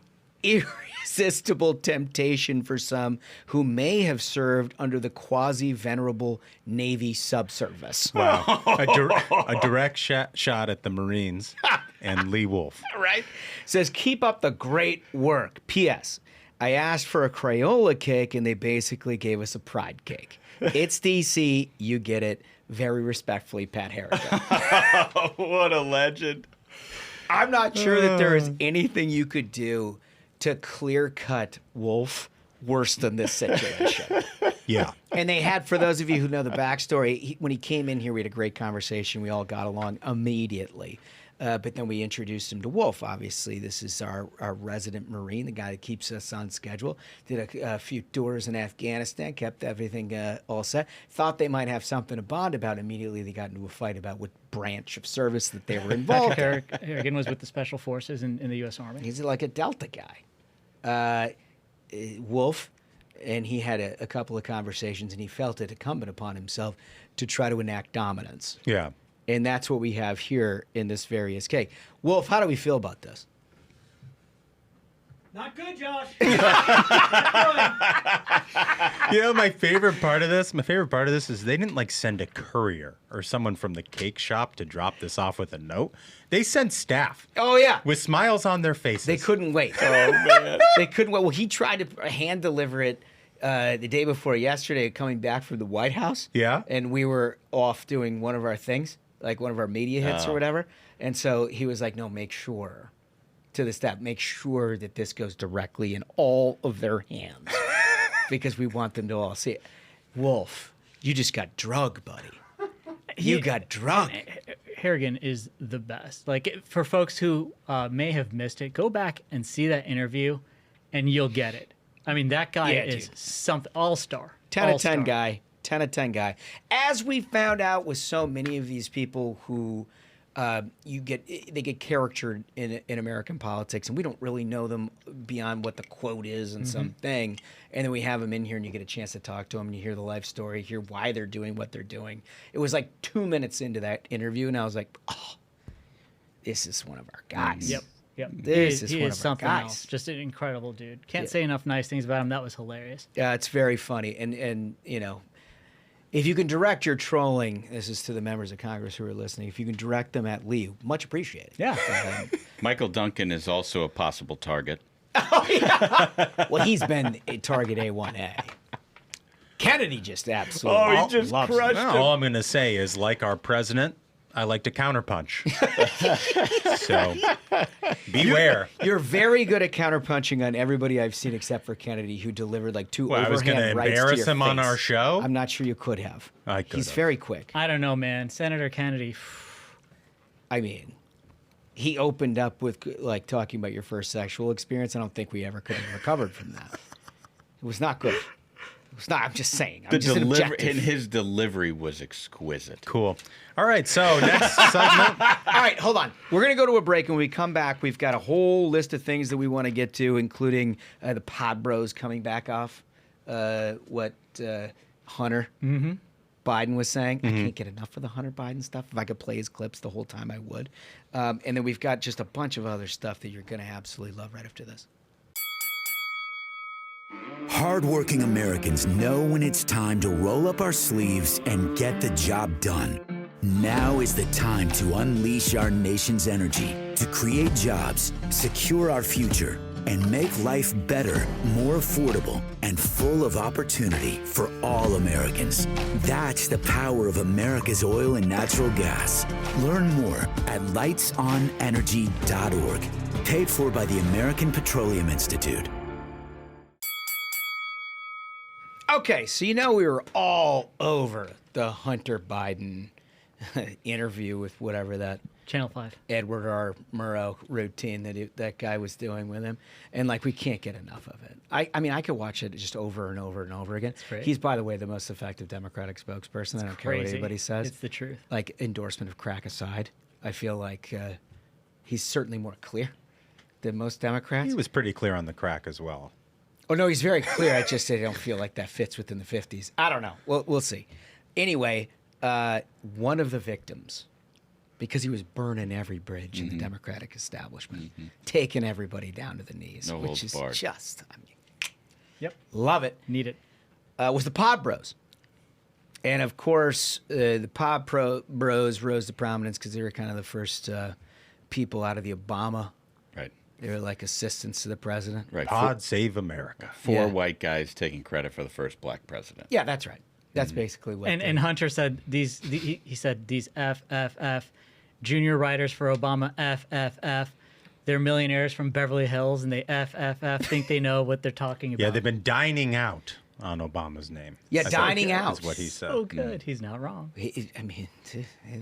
irresistible temptation for some who may have served under the quasi-venerable Navy subservice. Wow. a direct shot at the Marines and Lee Wolf. Right? Says, keep up the great work. P.S. I asked for a Crayola cake, and they basically gave us a pride cake. It's DC. You get it. Very respectfully, Pat Harrigan. What a legend. I'm not sure that there is anything you could do to clear-cut Wolf worse than this situation. Yeah. And they had, for those of you who know the backstory, when he came in here, we had a great conversation. We all got along immediately. But then we introduced him to Wolf. Obviously, this is our resident Marine, the guy that keeps us on schedule. Did a few tours in Afghanistan, kept everything all set. Thought they might have something to bond about. Immediately, they got into a fight about what branch of service that they were involved in. Harrigan was with the Special Forces in the U.S. Army. He's like a Delta guy. Wolf, and he had a couple of conversations, and he felt it incumbent upon himself to try to enact dominance. Yeah. And that's what we have here in this various cake. Wolf, how do we feel about this? Not good, Josh. You know, my favorite part of this is they didn't like send a courier or someone from the cake shop to drop this off with a note. They sent staff. Oh, yeah. With smiles on their faces. They couldn't wait. Oh, man. They couldn't wait. Well, he tried to hand deliver it the day before yesterday, coming back from the White House. Yeah. And we were off doing one of our things, like one of our media hits or whatever. And so he was like, no, make sure to the staff, make sure that this goes directly in all of their hands because we want them to all see it. Wolf, you just got drug, buddy. You got drug. Harrigan is the best. Like, for folks who may have missed it, go back and see that interview and you'll get it. I mean, that guy is something, all-star. 10 of 10 guy. 10 of 10 guy. As we found out with so many of these people who they get caricatured in American politics, and we don't really know them beyond what the quote is and something. And then we have them in here, and you get a chance to talk to them, and you hear the life story, hear why they're doing what they're doing. It was like 2 minutes into that interview, and I was like, oh, this is one of our guys. Yep. This is he one is of our something guys. else. Just an incredible dude. Can't say enough nice things about him. That was hilarious. Yeah, it's very funny. And you know, if you can direct your trolling, this is to the members of Congress who are listening, if you can direct them at Lee, much appreciated. Yeah. Michael Duncan is also a possible target. Oh, yeah. Well, he's been a target A1A. Kennedy just absolutely he just loves crushed him. him. All I'm going to say is, like our president, I like to counterpunch. So beware. You're very good at counterpunching on everybody I've seen except for Kennedy, who delivered like two Well, I was overhand gonna rights to embarrass your him on face. our show? I'm not sure you could have. I could He's have. very quick. I don't know, man. Senator Kennedy. I mean, he opened up with like talking about your first sexual experience. I don't think we ever could have recovered from that. It was not good. It was not. I'm just saying. I'm just an objective. And his delivery was exquisite. Cool. All right, so next segment. All right, hold on. We're going to go to a break, and when we come back, we've got a whole list of things that we want to get to, including the Pod Bros coming back off what Hunter Biden was saying. I can't get enough of the Hunter Biden stuff. If I could play his clips the whole time, I would. And then we've got just a bunch of other stuff that you're going to absolutely love right after this. Hardworking Americans know when it's time to roll up our sleeves and get the job done. Now is the time to unleash our nation's energy to create jobs, secure our future, and make life better, more affordable, and full of opportunity for all Americans. That's the power of America's oil and natural gas. Learn more at lightsonenergy.org. Paid for by the American Petroleum Institute. Okay, so you know we were all over the Hunter Biden interview with whatever that Channel 5. Edward R. Murrow routine that guy was doing with him, and like we can't get enough of it. I mean, I could watch it just over and over and over again. He's, by the way, the most effective Democratic spokesperson. I don't care what anybody says. It's the truth. Like, endorsement of crack aside, I feel like he's certainly more clear than most Democrats. He was pretty clear on the crack as well. Oh no, he's very clear. I just say I don't feel like that fits within the 50s. I don't know. We'll see. Anyway, one of the victims, because he was burning every bridge in the Democratic establishment, taking everybody down to the knees, which is just, I mean, love it. Need it. Was the Pod Bros. And of course, the Pod Bros rose to prominence because they were kind of the first people out of the Obama. Right. They were like assistants to the president. Right. Pod Save America. Four white guys taking credit for the first black president. Yeah, that's right. That's basically what. And Hunter said he said these FFF junior writers for Obama FFF. They're millionaires from Beverly Hills, and they FFF think they know what they're talking about. Yeah, they've been dining out on Obama's name. Yeah, dining out is what he said. So good. He's not wrong. I mean,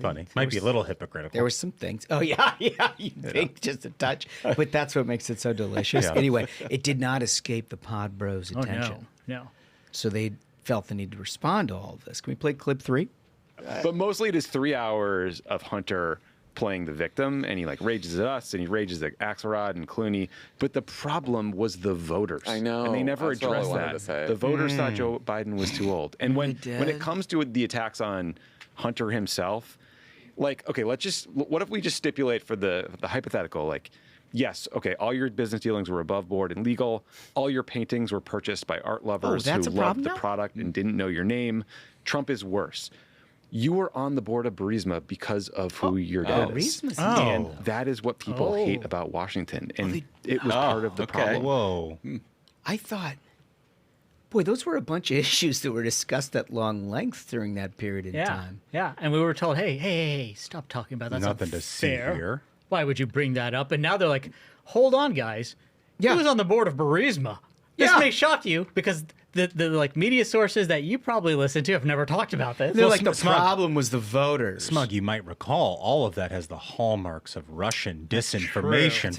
Funny. Might be a little hypocritical. There were some things. Oh, yeah. You think just a touch. But that's what makes it so delicious. Anyway, it did not escape the Pod Bros' attention. No. So they felt the need to respond to all of this. Can we play clip 3? But mostly it is 3 hours of Hunter playing the victim, and he like rages at us, and he rages at Axelrod and Clooney. But the problem was the voters. I know. And they never That's all I addressed wanted that. to say. The voters thought Joe Biden was too old. And when it comes to the attacks on Hunter himself, like, okay, what if we just stipulate for the hypothetical, like, yes, okay, all your business dealings were above board and legal. All your paintings were purchased by art lovers who loved the product and didn't know your name. Trump is worse. You were on the board of Burisma because of who your dad is. And that is what people hate about Washington. And it was part of the problem. Whoa. I thought, boy, those were a bunch of issues that were discussed at long length during that period in time. Yeah, and we were told, hey, stop talking about that. That's Nothing to see here. Why would you bring that up? And now they're like, hold on, guys. Yeah. He was on the board of Burisma. This may shock you because the like media sources that you probably listen to have never talked about this. They're like, the problem was the voters. Smug, you might recall, all of that has the hallmarks of Russian disinformation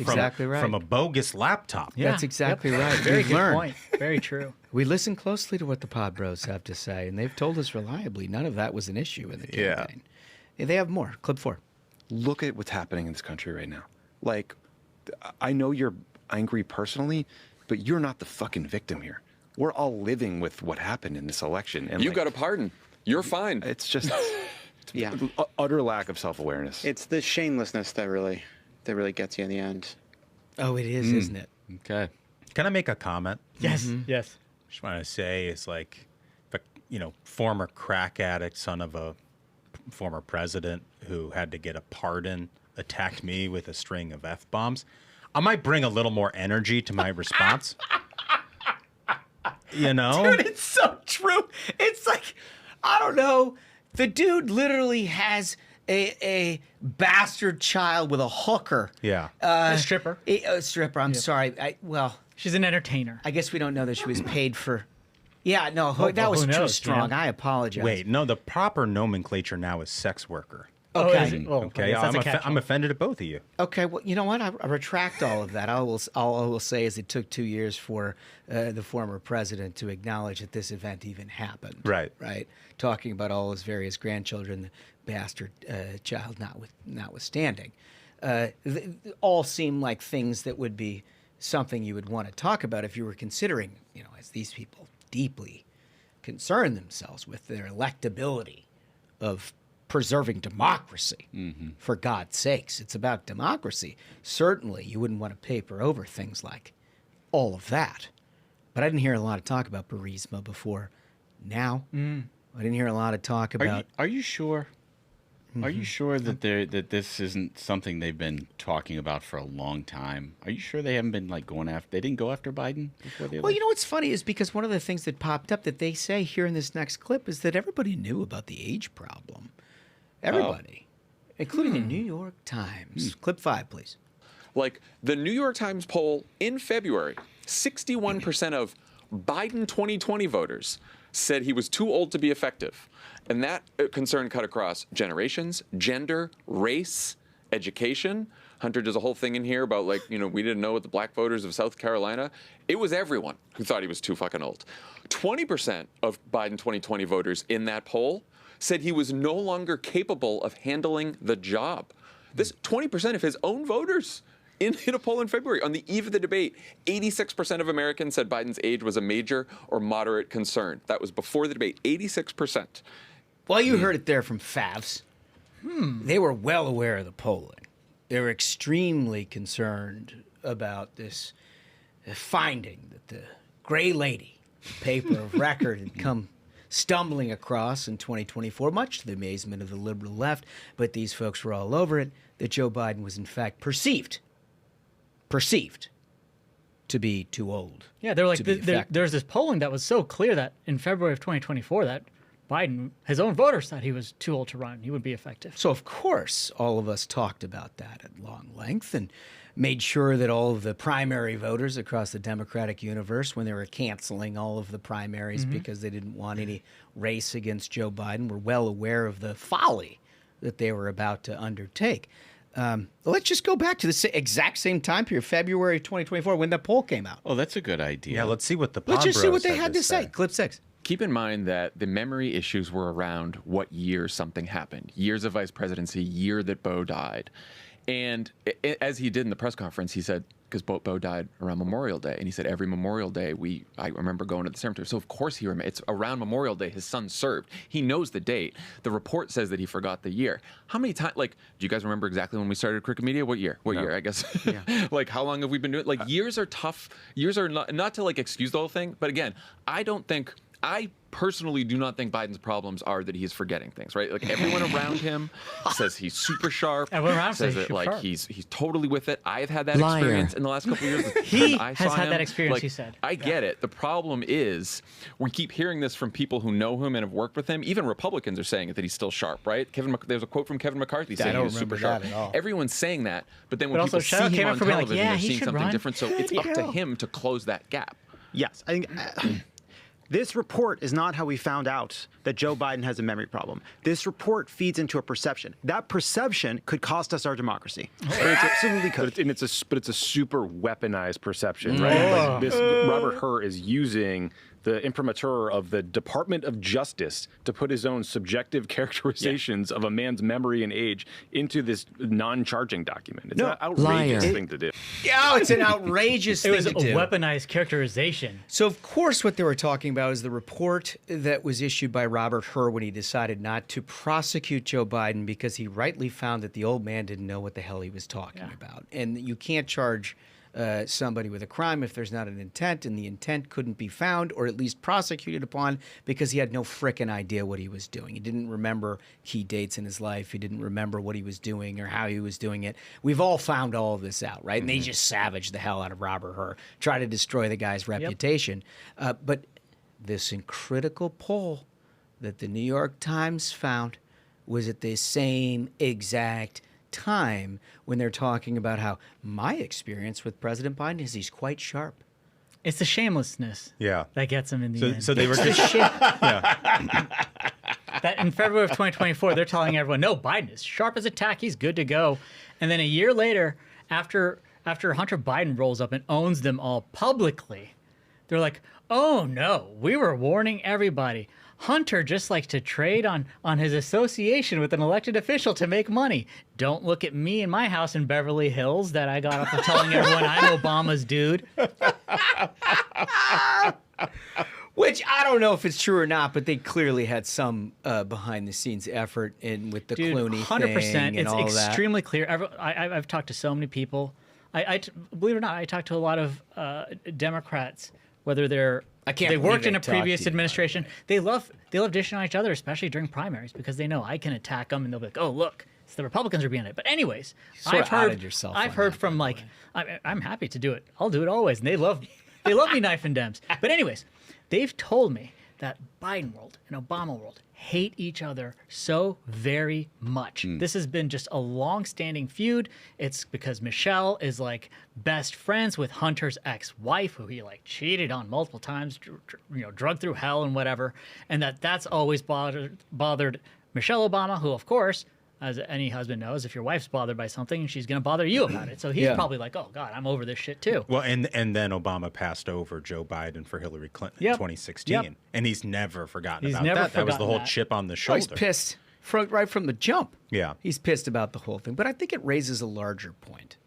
from a bogus laptop. Yeah. That's exactly right. Very good point. Very true. We listen closely to what the Pod Bros have to say, and they've told us reliably none of that was an issue in the campaign. Yeah, they have more. Clip 4. Look at what's happening in this country right now. Like, I know you're angry personally, but you're not the fucking victim here. We're all living with what happened in this election. And you got a pardon. You're fine. It's just utter lack of self-awareness. It's the shamelessness that really gets you in the end. Oh, it is, isn't it? Okay. Can I make a comment? Yes. Yes. Just want to say it's like, former crack addict, son of a former president who had to get a pardon, attacked me with a string of F-bombs. I might bring a little more energy to my response. Dude, it's so true. It's like, I don't know. The dude literally has a bastard child with a hooker. Yeah. A stripper. A stripper. I'm sorry. She's an entertainer. I guess we don't know that she was paid for. Yeah, no, that was too strong. I apologize. Wait, no, the proper nomenclature now is sex worker. Okay. Okay. I'm offended at both of you. Okay. Well, you know what? I retract all of that. All I will say is it took 2 years for the former president to acknowledge that this event even happened. Right. Right. Talking about all his various grandchildren, the bastard child notwithstanding. All seem like things that would be something you would want to talk about if you were considering, as these people deeply concern themselves with their electability of preserving democracy. For God's sakes, it's about democracy. Certainly, you wouldn't want to paper over things like all of that. But I didn't hear a lot of talk about Burisma before now. I didn't hear a lot of talk about. Are you sure? Are you sure that this isn't something they've been talking about for a long time? Are you sure they haven't been going after? They didn't go after Biden before the election? Well, you know what's funny is because one of the things that popped up that they say here in this next clip is that everybody knew about the age problem. Everybody, including the New York Times. Clip 5, please. Like the New York Times poll in February, 61% of Biden 2020 voters said he was too old to be effective. And that concern cut across generations, gender, race, education. Hunter does a whole thing in here about, like, you know, we didn't know what the black voters of South Carolina. It was everyone who thought he was too fucking old. 20% of Biden 2020 voters in that poll said he was no longer capable of handling the job. This 20% of his own voters in a poll in February. On the eve of the debate, 86% of Americans said Biden's age was a major or moderate concern. That was before the debate, 86%. Well, you heard it there from Favs. They were well aware of the polling. They were extremely concerned about this finding that the gray lady, paper of record, had come stumbling across in 2024, much to the amazement of the liberal left. But these folks were all over it, that Joe Biden was in fact perceived to be too old. Yeah, they're like, there's this polling that was so clear that in February of 2024 that Biden, his own voters thought he was too old to run. He would be effective. So, of course, all of us talked about that at long length and made sure that all of the primary voters across the Democratic universe, when they were canceling all of the primaries because they didn't want any race against Joe Biden, were well aware of the folly that they were about to undertake. Let's just go back to the exact same time period, February 2024, when the poll came out. Oh, that's a good idea. Yeah, let's see what the Let's just see what Bros they had to say. Clip 6. Keep in mind that the memory issues were around what year something happened. Years of vice presidency, year that Bo died. And as he did in the press conference, he said, because Bo died around Memorial Day, and he said every Memorial Day I remember going to the cemetery. So of course it's around Memorial Day his son served. He knows the date. The report says that he forgot the year. How many times? Like, do you guys remember exactly when we started Hulkamania? What year? What year? I guess. Yeah. Like, how long have we been doing? Like, years are tough. Years are not to like excuse the whole thing. But again, I personally do not think Biden's problems are that he's forgetting things, right? Like, everyone around him says he's super sharp. Everyone around says that, like, he's totally with it. I've had that experience in the last couple of years. He I has saw had him. that experience, Like, he said. I get it. The problem is we keep hearing this from people who know him and have worked with him. Even Republicans are saying it, that he's still sharp, right? There's a quote from Kevin McCarthy saying he was super sharp. Everyone's saying that, but then when people see him on television, they're seeing something different. So it's up to him to close that gap. Yes, I think this report is not how we found out that Joe Biden has a memory problem. This report feeds into a perception. That perception could cost us our democracy. It absolutely could. But it's a super weaponized perception, right? Like, this Robert Hur is using the imprimatur of the Department of Justice to put his own subjective characterizations of a man's memory and age into this non-charging document. It's an outrageous thing to do. Yeah, it's an outrageous thing to do. It was a weaponized characterization. So, of course, what they were talking about is the report that was issued by Robert Hur when he decided not to prosecute Joe Biden because he rightly found that the old man didn't know what the hell he was talking about. And you can't charge somebody with a crime if there's not an intent, and the intent couldn't be found or at least prosecuted upon because he had no frickin' idea what he was doing. He didn't remember key dates in his life. He didn't remember what he was doing or how he was doing it. We've all found all of this out, right? And they just savaged the hell out of Robert Hur, try to destroy the guy's reputation. But this critical poll that the New York Times found was at the same exact time when they're talking about how my experience with President Biden is he's quite sharp. It's the shamelessness that gets him in the end. So they were just that in February of 2024, they're telling everyone, no, Biden is sharp as a tack. He's good to go. And then a year later, after Hunter Biden rolls up and owns them all publicly, they're like, oh, no, we were warning everybody. Hunter just likes to trade on his association with an elected official to make money. Don't look at me in my house in Beverly Hills that I got off of telling everyone I'm Obama's dude. Which I don't know if it's true or not, but they clearly had some behind-the-scenes effort in with the Clooney 100%, thing and all that. It's extremely clear. I've talked to so many people. Believe it or not, I talked to a lot of Democrats, whether they worked in a previous administration. They love dishing on each other, especially during primaries, because they know I can attack them and they'll be like, oh, look, it's the Republicans are being it. But anyways, I've heard from like, I'm happy to do it. I'll do it always. And they love me knifing Dems. But anyways, they've told me that Biden world and Obama world hate each other so very much. This has been just a long-standing feud. It's because Michelle is like best friends with Hunter's ex-wife, who he like cheated on multiple times, drugged through hell and whatever, and that's always bothered Michelle Obama, who of course as any husband knows, if your wife's bothered by something, she's going to bother you about it. So he's probably like, oh, God, I'm over this shit too. Well, and then Obama passed over Joe Biden for Hillary Clinton in 2016. And he's never forgotten about that. That was the whole chip on the shoulder. He's pissed right from the jump. Yeah. He's pissed about the whole thing. But I think it raises a larger point,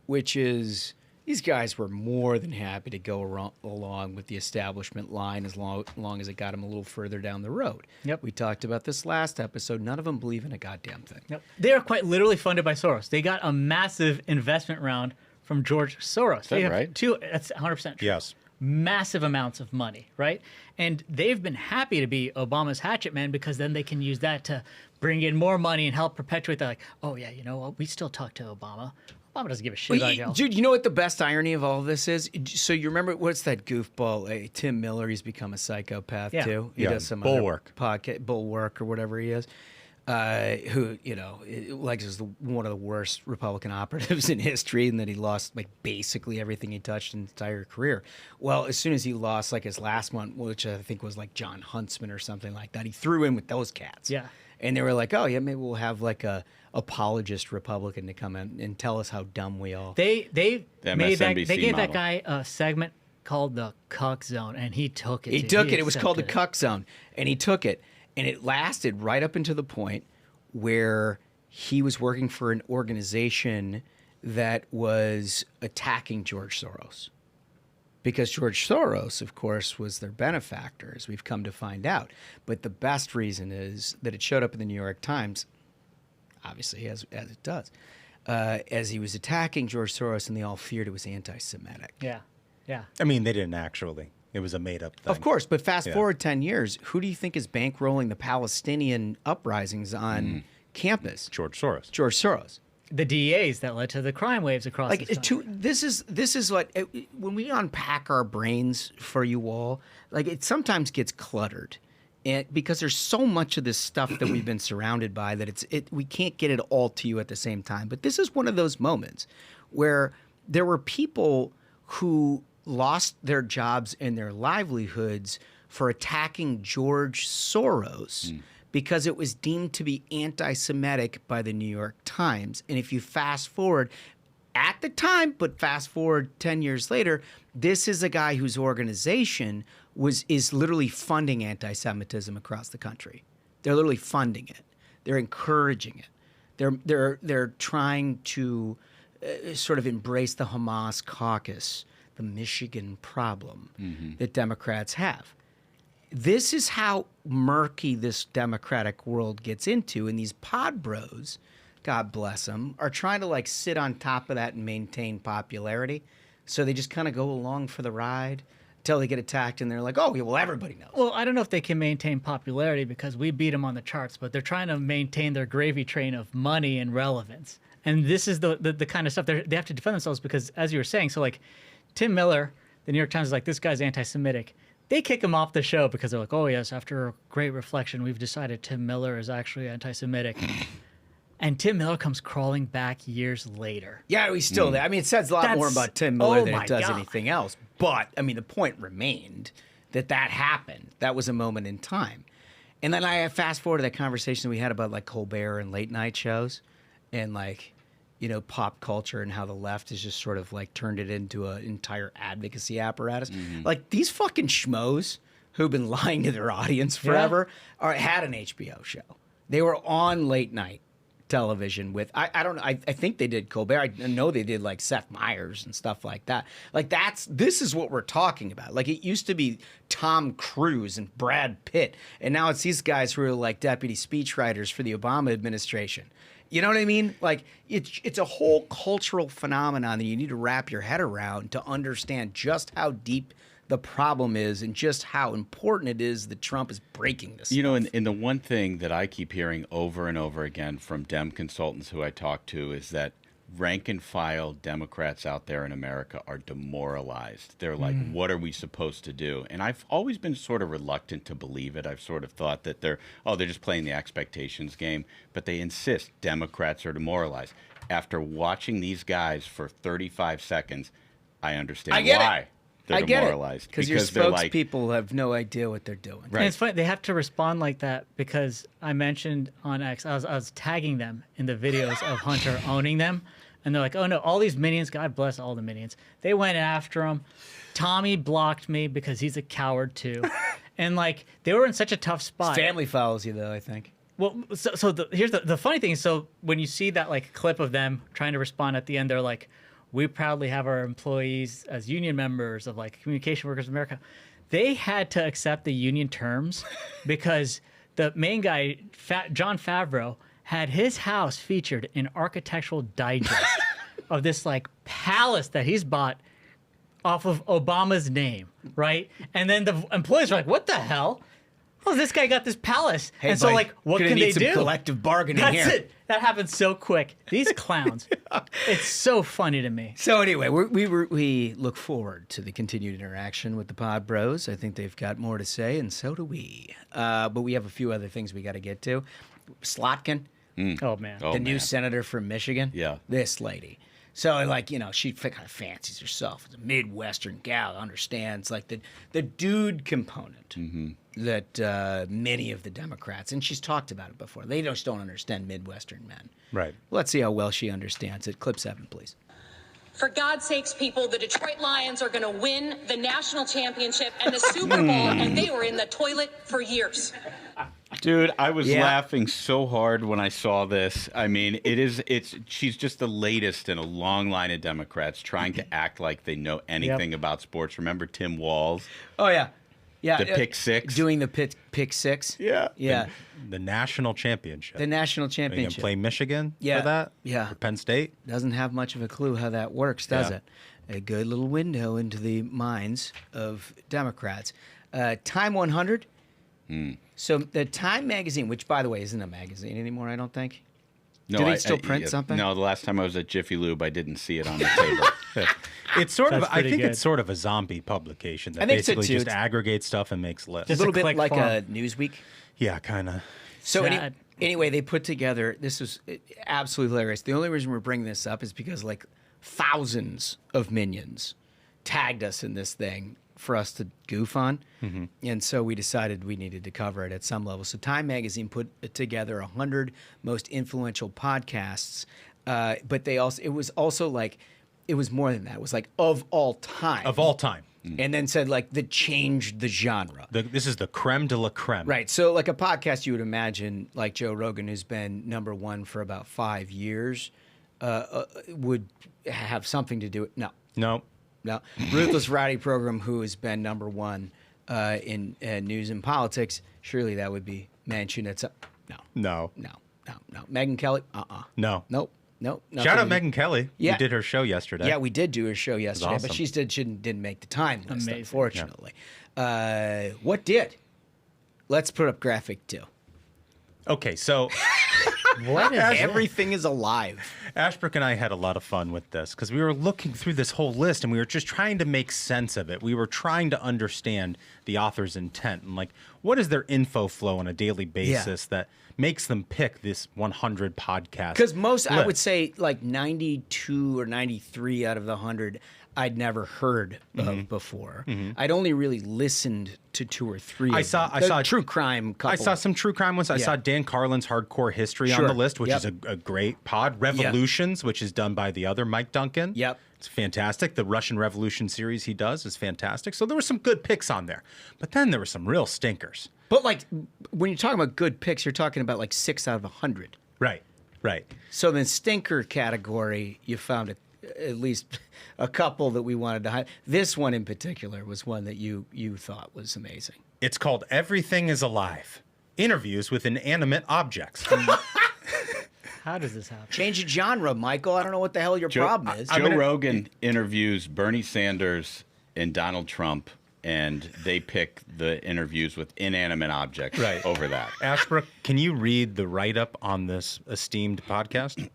which is these guys were more than happy to go along with the establishment line as long as it got them a little further down the road. Yep. We talked about this last episode. None of them believe in a goddamn thing. Yep. They are quite literally funded by Soros. They got a massive investment round from George Soros. Is that right? That's 100% true. Yes. Massive amounts of money, right? And they've been happy to be Obama's hatchet man because then they can use that to bring in more money and help perpetuate that. Like, oh yeah, you know what? We still talk to Obama. Obama doesn't give a shit about you. Dude, you know what the best irony of all of this is? So you remember, what's that goofball? Tim Miller, he's become a psychopath too. He does some Bulwark. Podcast, Bulwark or whatever he is. Who, you know, like is one of the worst Republican operatives in history, and that he lost like basically everything he touched in his entire career. Well, as soon as he lost like his last one, which I think was like John Huntsman or something like that, he threw in with those cats. Yeah. And they were like, oh, yeah, maybe we'll have like a apologist Republican to come in and tell us how dumb we all. They gave model. that guy a segment called the Cuck Zone, and he took it. He took it. It was called the Cuck Zone, and he took it. And it lasted right up until the point where he was working for an organization that was attacking George Soros. Because George Soros, of course, was their benefactor, as we've come to find out. But the best reason is that it showed up in the New York Times, obviously, as it does, as he was attacking George Soros, and they all feared it was anti-Semitic. Yeah, yeah. I mean, they didn't actually. It was a made-up thing. Of course, but fast forward 10 years, who do you think is bankrolling the Palestinian uprisings on campus? George Soros. George Soros. The DAs that led to the crime waves across the country. This is what when we unpack our brains for you all, like it sometimes gets cluttered, and because there's so much of this stuff that we've been surrounded by that we can't get it all to you at the same time. But this is one of those moments where there were people who lost their jobs and their livelihoods for attacking George Soros. Because it was deemed to be anti-Semitic by the New York Times. And if you fast forward, at the time, but fast forward 10 years later, this is a guy whose organization is literally funding anti-Semitism across the country. They're literally funding it. They're encouraging it. They're trying to sort of embrace the Hamas caucus, the Michigan problem that Democrats have. This is how murky this Democratic world gets into, and these pod bros, God bless them, are trying to like sit on top of that and maintain popularity. So they just kind of go along for the ride until they get attacked, and they're like, oh, yeah, well, everybody knows. Well, I don't know if they can maintain popularity because we beat them on the charts, but they're trying to maintain their gravy train of money and relevance. And this is the kind of stuff they have to defend themselves because, as you were saying, so like Tim Miller, the New York Times is like, this guy's anti-Semitic. They kick him off the show because they're like, oh, yes, after a great reflection, we've decided Tim Miller is actually anti-Semitic. And Tim Miller comes crawling back years later. Yeah, he's still there. I mean, it says a lot more about Tim Miller than it does anything else. But, I mean, the point remained that happened. That was a moment in time. And then I fast forward to that conversation we had about, like, Colbert and late night shows and, like, you know, pop culture and how the left has just sort of like turned it into an entire advocacy apparatus. Like these fucking schmoes who've been lying to their audience forever had an HBO show. They were on late night television with, I don't know, I think they did Colbert. I know they did like Seth Meyers and stuff like that. Like this is what we're talking about. Like it used to be Tom Cruise and Brad Pitt. And now it's these guys who are like deputy speechwriters for the Obama administration. You know what I mean? Like it's a whole cultural phenomenon that you need to wrap your head around to understand just how deep the problem is and just how important it is that Trump is breaking this. You know, and the one thing that I keep hearing over and over again from Dem consultants who I talk to is that rank and file Democrats out there in America are demoralized. They're like, what are we supposed to do? And I've always been sort of reluctant to believe it. I've sort of thought that they're just playing the expectations game, but they insist Democrats are demoralized. After watching these guys for 35 seconds, I understand why. They're I get demoralized it because your they're like, spokespeople have no idea what they're doing. And it's funny they have to respond like that because I mentioned on X I was tagging them in the videos of Hunter owning them, and they're like, "Oh no, all these minions! God bless all the minions." They went after him. Tommy blocked me because he's a coward too, and like they were in such a tough spot. His family follows you though, I think. Well, here's the funny thing. So when you see that like clip of them trying to respond at the end, they're like, "We proudly have our employees as union members of like Communication Workers of America." They had to accept the union terms because the main guy, John Favreau, had his house featured in Architectural Digest of this like palace that he's bought off of Obama's name, right? And then the employees were like, "What the hell? Oh, this guy got this palace." Hey, and so, buddy, like, what gonna can need they do? some collective bargaining That's here. it. That happens so quick. These clowns. It's so funny to me. So anyway, we look forward to the continued interaction with the Pod Bros. I think they've got more to say, and so do we. But we have a few other things we got to get to. Slotkin, Oh man. the new senator from Michigan. Yeah. This lady. So, like, you know, she kind of fancies herself as a Midwestern gal, understands, like, the dude component that many of the Democrats, and she's talked about it before, they just don't understand Midwestern men. Right. Let's see how well she understands it. Clip 7, please. For God's sakes, people, the Detroit Lions are going to win the national championship and the Super Bowl, and they were in the toilet for years. Dude, I was laughing so hard when I saw this. I mean, she's just the latest in a long line of Democrats trying to act like they know anything about sports. Remember Tim Walz? Oh, yeah. Yeah. The pick six. Doing the pick six. Yeah. Yeah. The national championship. The national Are you championship. gonna play Michigan Yeah. for that? Yeah. For Penn State? Doesn't have much of a clue how that works, does Yeah. it? A good little window into the minds of Democrats. Time 100. So the Time magazine, which, by the way, isn't a magazine anymore, I don't think. No, Do they still print something? No, the last time I was at Jiffy Lube, I didn't see it on the table. It's sort of. That's I pretty think good. it's sort of a zombie publication that I think so, basically too. just aggregates stuff and makes lists. A Just little a bit click like farm. a Newsweek. Yeah, kind of. So Sad. anyway, they put together. This was absolutely hilarious. The only reason we're bringing this up is because like thousands of minions tagged us in this thing for us to goof on, and so we decided we needed to cover it at some level. So Time Magazine put together 100 most influential podcasts, but it was also like it was more than that. It was like of all time, Of all time. and then said like that changed the genre. This is the creme de la creme. Right. So, like a podcast you would imagine, like Joe Rogan, who's been #1 for about 5 years, would have something to do with. No. Ruthless Variety Program, who has been #1 in news and politics, surely that would be Manchin. No. No. Megyn Kelly? No. Nope. Shout out Megyn Kelly. Yeah. We did her show yesterday. Yeah, we did do her show yesterday, awesome. but she didn't make the time list, Amazing. unfortunately. What did? Let's put up graphic 2. Okay, so What is everything is alive? Ashbrook and I had a lot of fun with this because we were looking through this whole list and we were just trying to make sense of it. We were trying to understand the author's intent and like what is their info flow on a daily basis that makes them pick this 100 podcast. Because most, I list. would say, like 92 or 93 out of the 100, I'd never heard of before. I'd only really listened to 2 or 3. I saw true crime. Couple. I saw some true crime ones. I saw Dan Carlin's Hardcore History on the list, which is a great pod. Revolutions, which is done by the other Mike Duncan. Yep. It's fantastic. The Russian Revolution series he does is fantastic. So there were some good picks on there. But then there were some real stinkers. But like when you're talking about good picks, you're talking about like 6 out of 100. Right. So the stinker category, you found at least a couple that we wanted to highlight. This one in particular was one that you thought was amazing. It's called Everything is Alive. Interviews with inanimate objects. How does this happen? Change the genre, Michael. I don't know what the hell your problem is. Joe Rogan interviews Bernie Sanders and Donald Trump, and they pick the interviews with inanimate objects over that. Ashbrook, can you read the write-up on this esteemed podcast?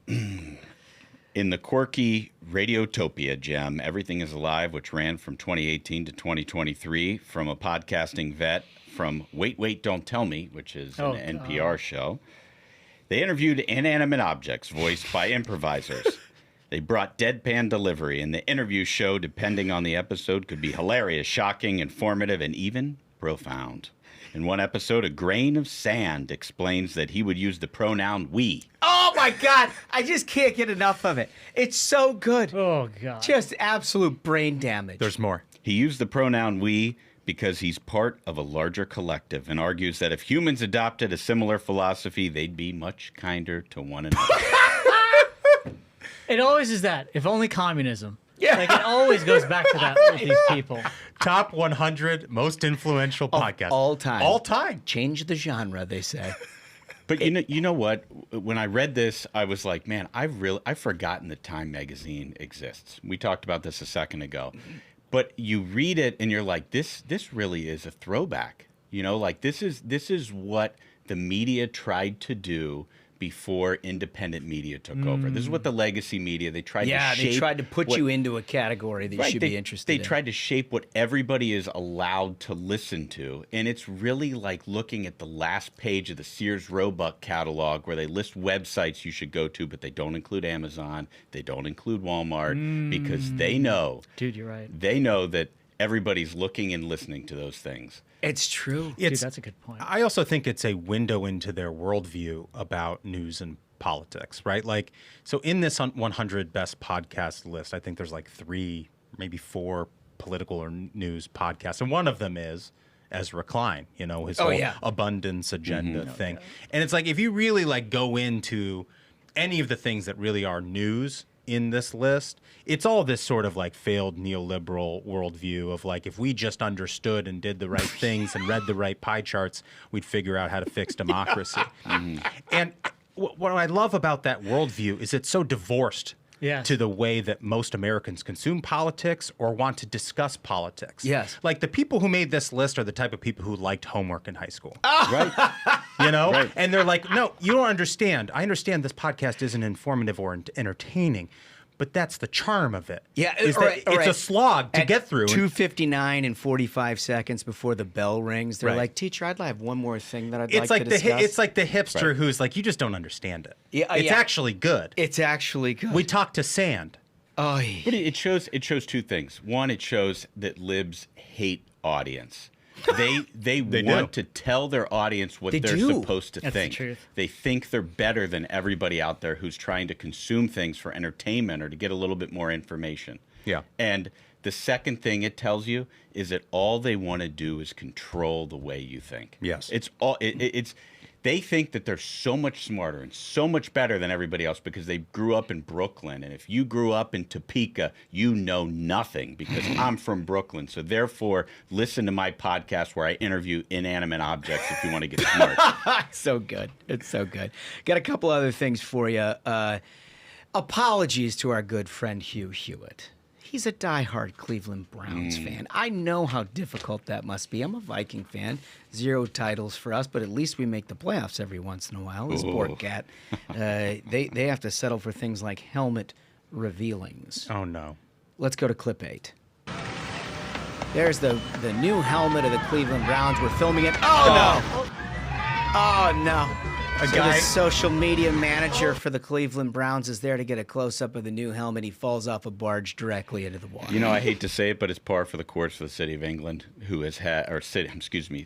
In the quirky Radiotopia gem, Everything is Alive, which ran from 2018 to 2023, from a podcasting vet from Wait, Don't Tell Me, which is an NPR show. They interviewed inanimate objects voiced by improvisers. They brought deadpan delivery, and the interview show, depending on the episode, could be hilarious, shocking, informative, and even profound. In one episode, a grain of sand explains that he would use the pronoun we. Oh, my God. I just can't get enough of it. It's so good. Oh, God. Just absolute brain damage. There's more. He used the pronoun we because he's part of a larger collective and argues that if humans adopted a similar philosophy, they'd be much kinder to one another. It always is that. If only communism. Yeah. Like, it always goes back to that with these people. Top 100 most influential podcasts. All time. All time. Change the genre, they say. But you know what? When I read this, I was like, man, I've forgotten that Time magazine exists. We talked about this a second ago. But you read it and you're like, this really is a throwback. You know, like this is what the media tried to do before independent media took over. This is what the legacy media, they tried to shape. They tried to put you into a category that you should be interested in. They tried to shape what everybody is allowed to listen to. And it's really like looking at the last page of the Sears Roebuck catalog where they list websites you should go to, but they don't include Amazon. They don't include Walmart because they know. Dude, you're right. They know that everybody's looking and listening to those things. It's true. Dude, that's a good point. I also think it's a window into their worldview about news and politics, right? Like, so in this 100 best podcast list, I think there's like 3, maybe 4 political or news podcasts. And one of them is Ezra Klein, you know, his whole abundance agenda thing. And it's like, if you really like go into any of the things that really are news in this list, it's all this sort of like failed neoliberal worldview of like, if we just understood and did the right things and read the right pie charts, we'd figure out how to fix democracy. And what I love about that worldview is it's so divorced to the way that most Americans consume politics or want to discuss politics. Yes. Like the people who made this list are the type of people who liked homework in high school. Right? You know? Right. And they're like, no, you don't understand. I understand this podcast isn't informative or entertaining, but that's the charm of it. Yeah, it's a slog to get through. 2:59 and 45 seconds before the bell rings, they're like, "Teacher, I'd have one more thing that I'd like to discuss." It's like the hipster who's like, "You just don't understand it." Yeah, it's actually good. It's actually good. We talk to sand. Oh, but it shows 2 things. One, it shows that libs hate audience. They want to tell their audience what they're supposed to think. The truth. They think they're better than everybody out there who's trying to consume things for entertainment or to get a little bit more information. Yeah. And the second thing it tells you is that all they want to do is control the way you think. Yes. They think that they're so much smarter and so much better than everybody else because they grew up in Brooklyn. And if you grew up in Topeka, you know nothing because I'm from Brooklyn. So therefore, listen to my podcast where I interview inanimate objects if you want to get smart. It's so good. It's so good. Got a couple other things for you. Apologies to our good friend Hugh Hewitt. He's a diehard Cleveland Browns fan. I know how difficult that must be. I'm a Viking fan. 0 titles for us, but at least we make the playoffs every once in a while. This poor cat. They have to settle for things like helmet revealings. Oh, no. Let's go to clip 8. There's the new helmet of the Cleveland Browns. We're filming it. Oh, no. Oh, no. The social media manager for the Cleveland Browns is there to get a close-up of the new helmet. He falls off a barge directly into the water. You know, I hate to say it, but it's par for the course for the city of England,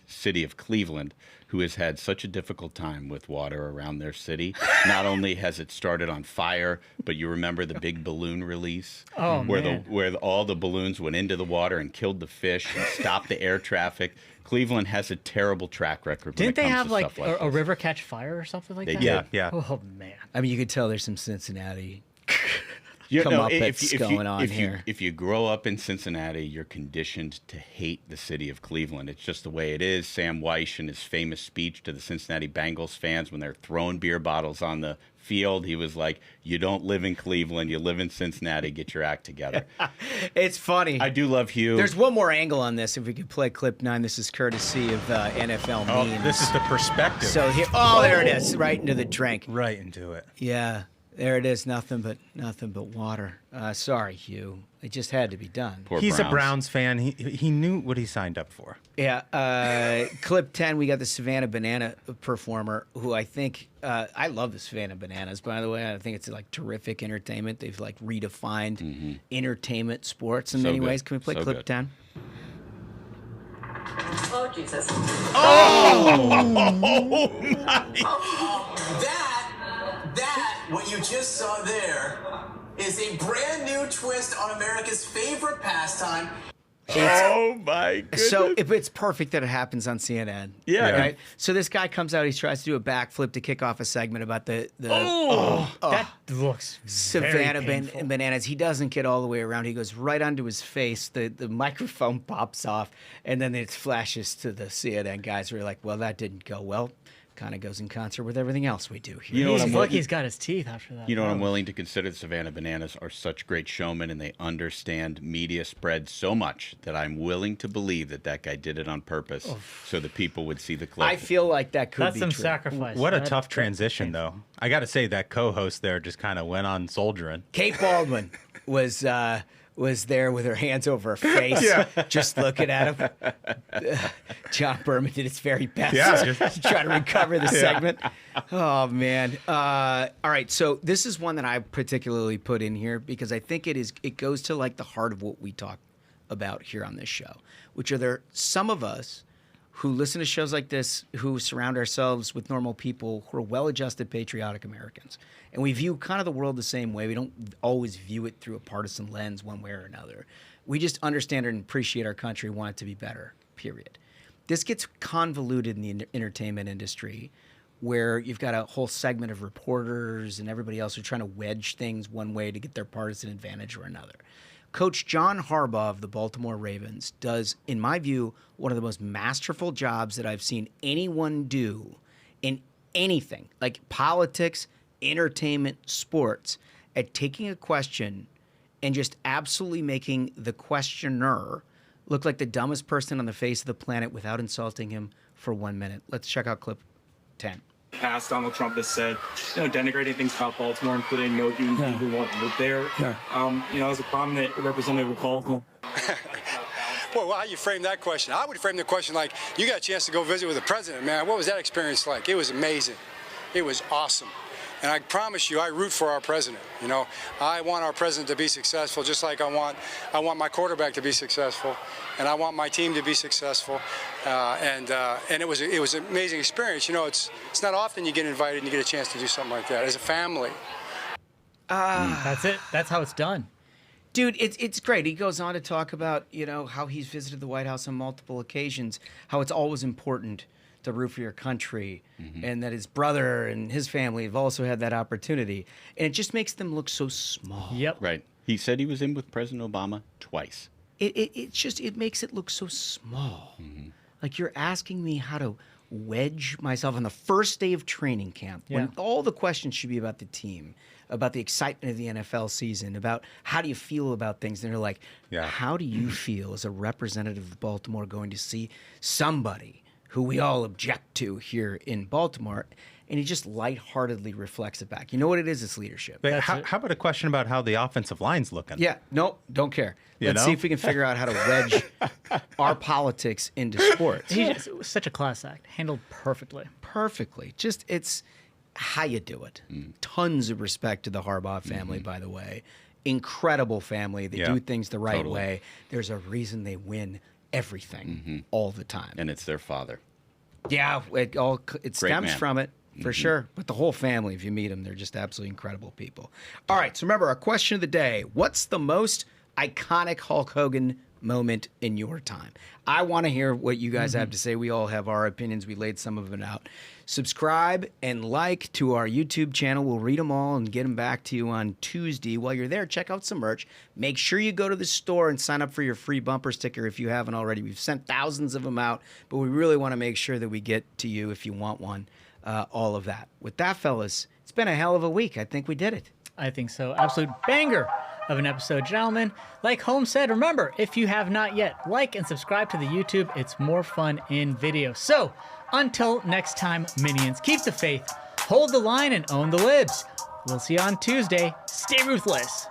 city of Cleveland, who has had such a difficult time with water around their city. Not only has it started on fire, but you remember the big balloon release, where all the balloons went into the water and killed the fish and stopped the air traffic. Cleveland has a terrible track record. Didn't they have like a river catch fire or something like that? Yeah. Oh man. I mean, you could tell there's some Cincinnati going on here. If you grow up in Cincinnati, you're conditioned to hate the city of Cleveland. It's just the way it is. Sam Weish, in his famous speech to the Cincinnati Bengals fans when they're throwing beer bottles on the field, he was like, "You don't live in Cleveland, you live in Cincinnati. Get your act together." It's funny. I do love Hugh. There's one more angle on this. If we could play clip 9, this is courtesy of NFL memes. This is the perspective. So here, there it is, right into the drink. Right into it. Yeah. There it is. Nothing but water. Sorry, Hugh. It just had to be done. He's a Browns fan. He knew what he signed up for. Yeah. Clip 10, we got the Savannah Banana performer, who I think I love the Savannah Bananas. By the way, I think it's like terrific entertainment. They've like redefined entertainment sports in many ways. Can we play clip 10? Oh Jesus! That what you just saw there is a brand new twist on America's favorite pastime. Oh my goodness. So it's perfect that it happens on CNN. Yeah. Right? So this guy comes out, he tries to do a backflip to kick off a segment about the that looks Savannah very Bananas. He doesn't get all the way around. He goes right onto his face. The microphone pops off, and then it flashes to the CNN guys who are like, well, that didn't go well. Kind of goes in concert with everything else we do here. You know what He's lucky he's got his teeth after that. You know what I'm willing to consider? The Savannah Bananas are such great showmen, and they understand media spread so much that I'm willing to believe that guy did it on purpose so that people would see the clip. I feel like that could That's be some true. sacrifice. What a tough transition, though. I got to say that co-host there just kind of went on soldiering. Kate Baldwin was there with her hands over her face, just looking at him. John Berman did his very best to try to recover the segment. Oh, man. All right, so this is one that I particularly put in here because I think it goes to like the heart of what we talk about here on this show, which are there some of us who listen to shows like this, who surround ourselves with normal people who are well-adjusted, patriotic Americans. And we view kind of the world the same way. We don't always view it through a partisan lens one way or another. We just understand and appreciate our country, want it to be better, period. This gets convoluted in the entertainment industry where you've got a whole segment of reporters and everybody else who are trying to wedge things one way to get their partisan advantage or another. Coach John Harbaugh of the Baltimore Ravens does, in my view, one of the most masterful jobs that I've seen anyone do in anything, like politics, entertainment, sports, at taking a question and just absolutely making the questioner look like the dumbest person on the face of the planet without insulting him for 1 minute. Let's check out clip 10. Past Donald Trump has said, denigrating things about Baltimore, including no human being who won't live there. As a prominent representative of Baltimore. Boy, well, how you frame that question? I would frame the question like, you got a chance to go visit with the president, man. What was that experience like? It was amazing. It was awesome. And I promise you, I root for our president. I want our president to be successful, just like I want my quarterback to be successful, and I want my team to be successful. And it was an amazing experience. It's not often you get invited and you get a chance to do something like that as a family. That's it. That's how it's done. Dude, it's great. He goes on to talk about, how he's visited the White House on multiple occasions, how it's always important to root for your country, and that his brother and his family have also had that opportunity. And it just makes them look so small. Yep. Right. He said he was in with President Obama twice. It makes it look so small. Like you're asking me how to wedge myself on the first day of training camp when all the questions should be about the team, about the excitement of the NFL season, about how do you feel about things. And they're like, how do you feel as a representative of Baltimore going to see somebody who we all object to here in Baltimore? And he just lightheartedly reflects it back. You know what it is? It's leadership. How about a question about how the offensive line's looking? Yeah, no, don't care. Let's see if we can figure out how to wedge our politics into sports. It was such a class act, handled perfectly. Perfectly. Just, it's how you do it. Tons of respect to the Harbaugh family, by the way. Incredible family. They do things the right way. There's a reason they win everything all the time. And it's their father. Yeah, it stems from it. For sure. But the whole family, if you meet them, they're just absolutely incredible people. All right, so remember, our question of the day, what's the most iconic Hulk Hogan moment in your time? I want to hear what you guys have to say. We all have our opinions. We laid some of it out. Subscribe and like to our YouTube channel. We'll read them all and get them back to you on Tuesday. While you're there, check out some merch. Make sure you go to the store and sign up for your free bumper sticker if you haven't already. We've sent thousands of them out, but we really want to make sure that we get to you if you want one. All of that. With that, fellas, it's been a hell of a week. I think we did it. I think so. Absolute banger of an episode, gentlemen. Like Holmes said, remember, if you have not yet, like and subscribe to the YouTube. It's more fun in video. So, until next time, minions, keep the faith, hold the line, and own the libs. We'll see you on Tuesday. Stay ruthless.